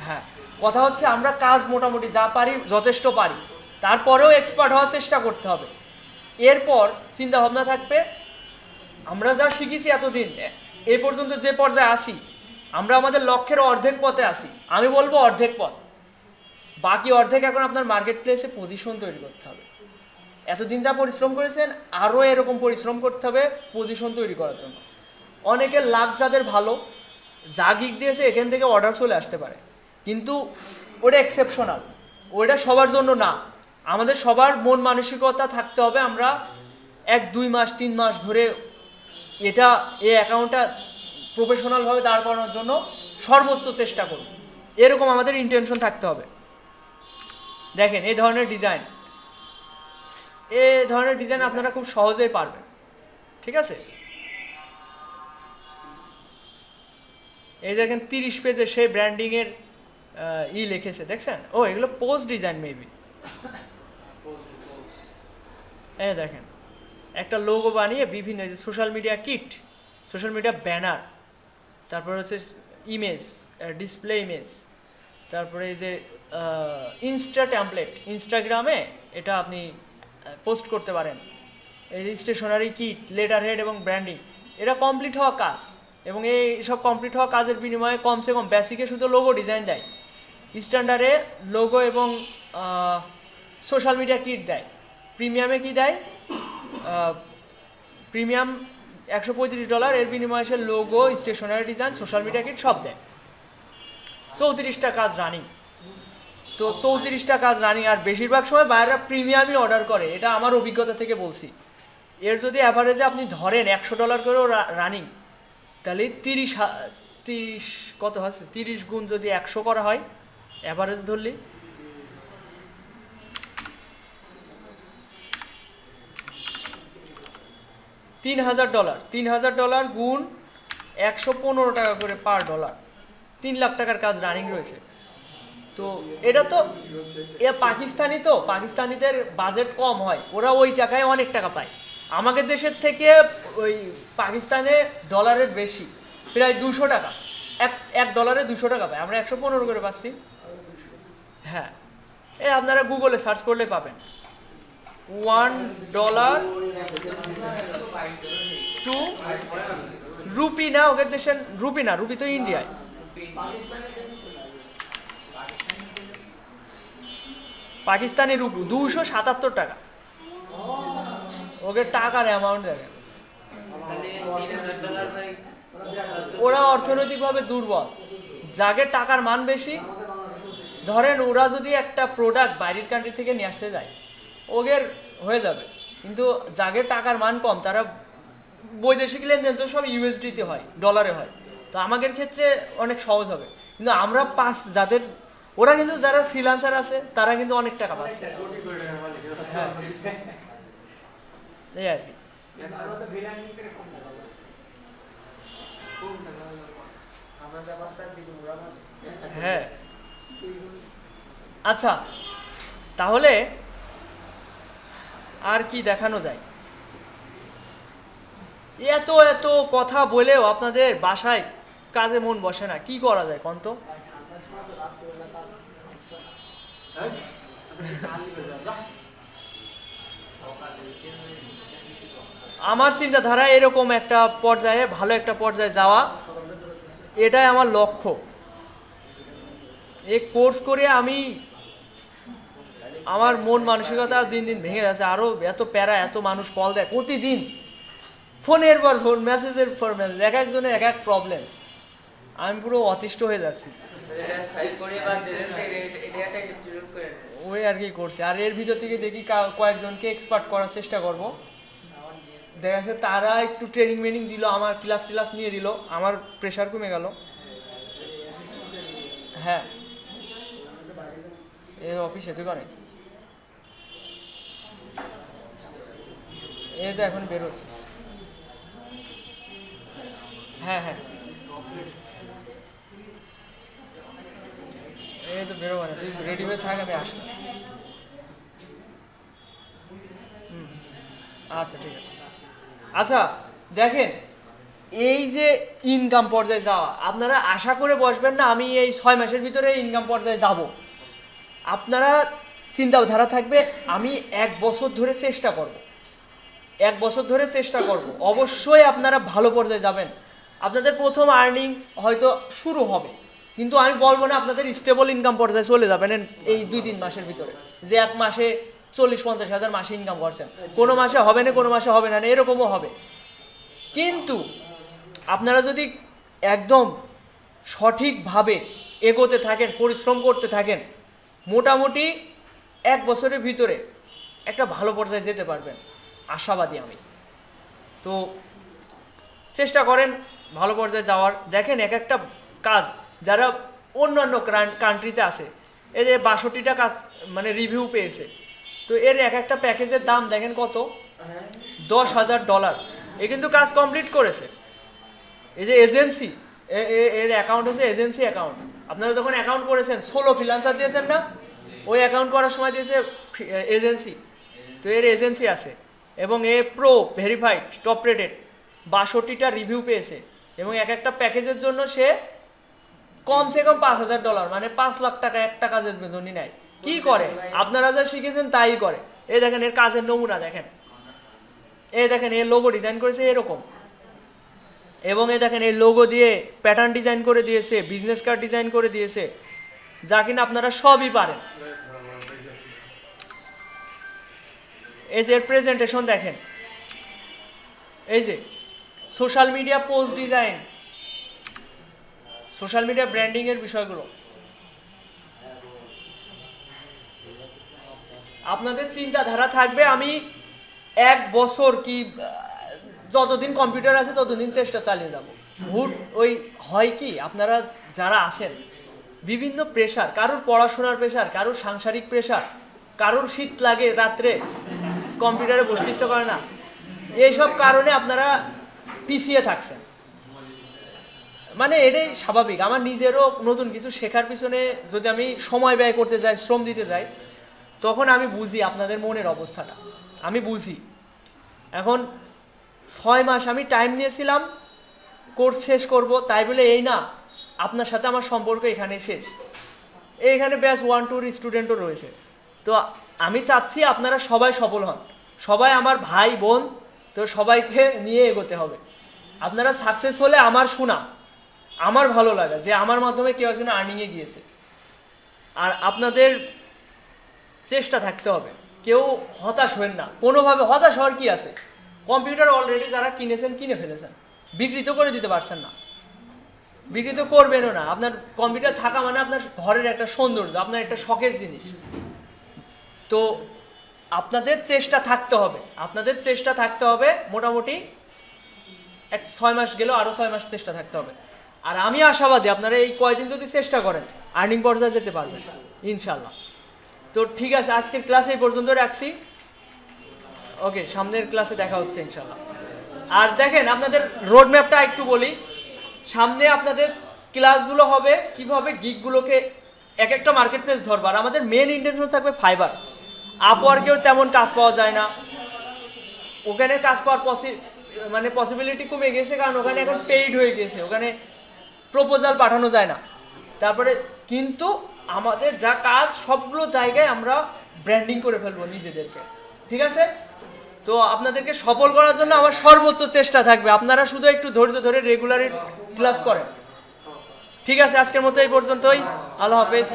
হ্যাঁ, কথা হচ্ছে আমরা কাজ মোটামুটি যা পারি, যথেষ্ট পারি, তারপরেও এক্সপার্ট হওয়ার চেষ্টা করতে হবে। এরপর চিন্তা ভাবনা থাকবে, আমরা যা শিখেছি এতদিন, এ পর্যন্ত যে পর্যায়ে আসি, আমরা আমাদের লক্ষ্যের অর্ধেক পথে আসি। আমি বলবো অর্ধেক পথ, বাকি অর্ধেক এখন আপনার মার্কেট প্লেসে পজিশন তৈরি করতে হবে। এতদিন যা পরিশ্রম করেছেন, আরও এরকম পরিশ্রম করতে হবে পজিশন তৈরি করার জন্য। অনেকের লাভ যাদের ভালো, যা গিগ দিয়েছে এখান থেকে অর্ডার চলে আসতে পারে, কিন্তু ওটা এক্সেপশনাল, ওটা সবার জন্য না। আমাদের সবার মন মানসিকতা থাকতে হবে, আমরা 1-2 মাস 3 মাস ধরে এই অ্যাকাউন্টটা প্রফেশনালভাবে দাঁড় করানোর জন্য সর্বোচ্চ চেষ্টা করব, এরকম আমাদের ইন্টেনশন থাকতে হবে। দেখেন, এই ধরনের ডিজাইন আপনারা খুব সহজেই পারবেন। ঠিক আছে, এই দেখেন 30 পেজে সেই ব্র্যান্ডিংয়ের লিখেছে, দেখছেন? এগুলো পোস্ট ডিজাইন মেবি। এই দেখেন, একটা লোগো বানিয়ে বিভিন্ন social media kit, social media banner, তারপর হচ্ছে ইমেজ, ডিসপ্লে ইমেজ, তারপরে এই যে ইনস্টা ট্যাম্পলেট, ইনস্টাগ্রামে এটা আপনি পোস্ট করতে পারেন। এই যে স্টেশনারি কিট, লেটার হেড এবং ব্র্যান্ডিং, এটা কমপ্লিট হওয়া কাজ। এবং এই সব কমপ্লিট হওয়া কাজের বিনিময়ে কমসে কম বেসিকে শুধু লোগো ডিজাইন দেয়, স্ট্যান্ডার্ডে লোগো এবং সোশ্যাল মিডিয়া কিট দেয়। প্রিমিয়ামে কি দেয়? প্রিমিয়াম $135, এর বিনিময়ে সে logo, stationery design, social media kit সব দেয়। 34টা কাজ রানিং। তো 34টা কাজ রানিং, আর বেশিরভাগ সময় বাইরেরা প্রিমিয়ামই অর্ডার করে, এটা আমার অভিজ্ঞতা থেকে বলছি। এর যদি অ্যাভারেজে আপনি ধরেন $100 করেও রানিং, তাহলে 30 কত হচ্ছে, 30 গুণ যদি 100 করা হয়, অ্যাভারেজ ধরলি $3000। $3000 গুণ 115 টাকা করে পার ডলার, 3 লাখ টাকার কাজ রানিং রয়েছে। তো এটা তো পাকিস্তানি, তো পাকিস্তানিদের বাজেট কম হয়, ওরা ওই টাকায় অনেক টাকা পায়। আমাদের দেশের থেকে ওই পাকিস্তানে ডলারের বেশি, প্রায় 200 টাকা, $1 200 টাকা পায়, আমরা 115 করে পাচ্ছি। হ্যাঁ, আপনারা গুগলে সার্চ করলে পাবেন। $1 টু রুপি না, ওদের দেশের রুপি না, রুপি তো ইন্ডিয়ায়। পাকিস্তানি রুপি 277 টাকা, ওকে টাকার অ্যামাউন্ট দেখেন। ওরা অর্থনৈতিকভাবে দুর্বল, যাদের টাকার মান বেশি, ধরেন ওরা যদি একটা প্রোডাক্ট বাইরের কান্ট্রি থেকে নিয়ে আসতে যায়, ওদের হয়ে যাবে, কিন্তু যাদের টাকার মান কম, তারা বৈদেশিক লেনদেন তো সব ইউএসডিতে হয়, ডলারে হয়। তো আমাদের ক্ষেত্রে অনেক সহজ হবে, কিন্তু আমরা যাদের, ওরা কিন্তু যারা ফ্রিল্যান্সার আছে, তারা কিন্তু অনেক টাকা পাচ্ছে। এই আর কি। হ্যাঁ, আচ্ছা, তাহলে আর কি দেখানো যায়? এত কথা বলেও আপনাদের বাসায় কাজে মন বসে না, কি করা যায় কন্ত? আমার চিন্তাধারা এরকম একটা পর্যায়ে, ভালো একটা পর্যায়ে যাওয়া, এটাই আমার লক্ষ্য। এই কোর্স করে আমি, আমার মন মানসিকতা দিন দিন ভেঙে যাচ্ছে। আরও এত প্যারা, এত মানুষ কল দেয় প্রতিদিন, ফোনের পর ফোন, মেসেজের পর মেসেজ, এক একজনের এক এক প্রবলেম। আমি পুরো অতিষ্ঠ হয়ে যাচ্ছি। ওই আর কি করছে। আর এর ভিতর থেকে দেখি কয়েকজনকে এক্সপার্ট করার চেষ্টা করব। দেখা যাচ্ছে তারা একটু ট্রেনিং মেনিং দিল, আমার ক্লাস নিয়ে দিল, আমার প্রেশার কমে গেল। হ্যাঁ, এর অফিসে দোকানে এই তো এখন বেরোচ্ছে। হ্যাঁ হ্যাঁ, এই তো বেরোবো না, তুই রেডি হয়ে থাক, আমি আসছি। আচ্ছা ঠিক আছে। আচ্ছা দেখেন, এই যে ইনকাম পর্যায়ে যাওয়া, আপনারা আশা করে বসবেন না আমি এই 6 মাসের ভিতরে ইনকাম পর্যায়ে যাব। আপনারা চিন্তাধারা থাকবে আমি 1 বছর ধরে চেষ্টা করব, 1 বছর ধরে চেষ্টা করব, অবশ্যই আপনারা ভালো পর্যায়ে যাবেন। আপনাদের প্রথম আর্নিং হয়তো শুরু হবে, কিন্তু আমি বলবো না আপনাদের স্টেবল ইনকাম পর্যায়ে চলে যাবেন এই 2-3 মাসের ভিতরে, যে 1 মাসে 40-50 হাজার মাসে ইনকাম করছেন। কোনো মাসে হবে না, কোনো মাসে হবে না, এরকমও হবে। কিন্তু আপনারা যদি একদম সঠিকভাবে এগোতে থাকেন, পরিশ্রম করতে থাকেন, মোটামুটি 1 বছরের ভিতরে একটা ভালো পর্যায়ে যেতে পারবেন, আশাবাদী আমি। তো চেষ্টা করেন ভালো পর্যায়ে যাওয়ার। দেখেন এক একটা কাজ, যারা অন্যান্য কান্ট্রিতে আছে, এই যে 62টা কাজ মানে রিভিউ পেয়েছে, তো এর এক একটা প্যাকেজের দাম দেখেন কত, $10,000। এ কিন্তু কাজ কমপ্লিট করেছে। এই যে এজেন্সি, এর অ্যাকাউন্ট হচ্ছে এজেন্সি অ্যাকাউন্ট। আপনারা যখন অ্যাকাউন্ট করেছেন, 16 ফ্রিল্যান্সার দিয়েছেন না, ওই অ্যাকাউন্ট করার সময় দিয়েছে এজেন্সি। তো এর এজেন্সি আছে, এবং এ প্রো ভেরিফাইড, টপ রেটেড, 62টা রিভিউ পেয়েছে, এবং এক একটা প্যাকেজের জন্য সে কমসে কম $5,000, মানে 5 লাখ টাকা একটা কাজের বেতনই নেয়। কি করে? আপনারা যা শিখেছেন তাই করে। এই দেখেন এর কাজের নমুনা দেখেন, এই দেখেন এর লোগো ডিজাইন করেছে এরকম, এবং এই দেখেন এই লোগো দিয়ে প্যাটার্ন ডিজাইন করে দিয়েছে, বিজনেস কার্ড ডিজাইন করে দিয়েছে, যা কিনা আপনারা সবই পারেন। এই যে এর প্রেজেন্টেশন দেখেন, এই যে social media post design, social media branding এর বিষয়গুলো। আপনাদের চিন্তাধারা থাকবে আমি 1 বছর কি যতদিন কম্পিউটার আছে ততদিন চেষ্টা চালিয়ে যাব। হুট ওই হয় কি, আপনারা যারা আছেন বিভিন্ন প্রেশার, কারোর পড়াশোনার প্রেশার, কারোর সাংসারিক প্রেশার, কারোর শীত লাগে রাত্রে কম্পিউটারে বসতে ইচ্ছা করে না, এইসব কারণে আপনারা পিছিয়ে থাকছেন। মানে এটাই স্বাভাবিক। আমার নিজেরও নতুন কিছু শেখার পিছনে যদি আমি সময় ব্যয় করতে যাই, শ্রম দিতে যাই, তখন আমি বুঝি আপনাদের মনের অবস্থাটা, আমি বুঝি। এখন 6 মাস আমি টাইম নিয়েছিলাম কোর্স শেষ করব, তাই বলে এই না আপনার সাথে আমার সম্পর্ক এখানে শেষ। এইখানে ব্যাচ 1-2 স্টুডেন্টও রয়েছে। তো আমি চাচ্ছি আপনারা সবাই সফল হন, সবাই আমার ভাই বোন, তো সবাইকে নিয়ে এগোতে হবে। আপনারা সাকসেস হলে আমার সুনাম, আমার ভালো লাগে যে আমার মাধ্যমে কেউ একজন আর্নিংয়ে গিয়েছে। আর আপনাদের চেষ্টা থাকতে হবে, কেউ হতাশ হবেন না কোনোভাবে। হতাশ হওয়ার কি আছে? কম্পিউটার অলরেডি যারা কিনেছেন কিনে ফেলেছেন, বিক্রি তো করে দিতে পারছেন না, বিক্রি তো করবেনও না। আপনার কম্পিউটার থাকা মানে আপনার ঘরের একটা সৌন্দর্য, আপনার একটা শখের জিনিস। তো আপনাদের চেষ্টা থাকতে হবে, আপনাদের চেষ্টা থাকতে হবে। মোটামুটি 6 মাস গেলেও আরও 6 মাস চেষ্টা থাকতে হবে। আর আমি আশাবাদী আপনারা এই কয়দিন যদি চেষ্টা করেন আর্নিং পর্যায়ে যেতে পারবেন ইনশাল্লাহ। তো ঠিক আছে, আজকের ক্লাস এই পর্যন্ত রাখছি। ওকে, সামনের ক্লাসে দেখা হচ্ছে ইনশাল্লাহ। আর দেখেন আপনাদের রোড ম্যাপটা একটু বলি। সামনে আপনাদের ক্লাসগুলো হবে কীভাবে গিগগুলোকে এক একটা মার্কেট প্লেস ধরবার। আমাদের মেন ইন্টেনশন থাকবে ফাইবার। আপওয়ার্কেও তেমন কাজ পাওয়া যায় না, ওখানে কাজ পাওয়ার পসিবিলিটি কমে গেছে, কারণ ওখানে এখন পেইড হয়ে গেছে, ওখানে প্রপোজাল পাঠানো যায় না। তারপরে কিন্তু আমাদের যা কাজ সবগুলো জায়গায় আমরা ব্র্যান্ডিং করে ফেলবো নিজেদেরকে, ঠিক আছে? তো আপনাদেরকে সফল করার জন্য আমার সর্বোচ্চ চেষ্টা থাকবে, আপনারা শুধু একটু ধৈর্য ধরে রেগুলার ক্লাস করেন। ঠিক আছে, আজকের মতো এই পর্যন্তই। আল্লাহ হাফেজ।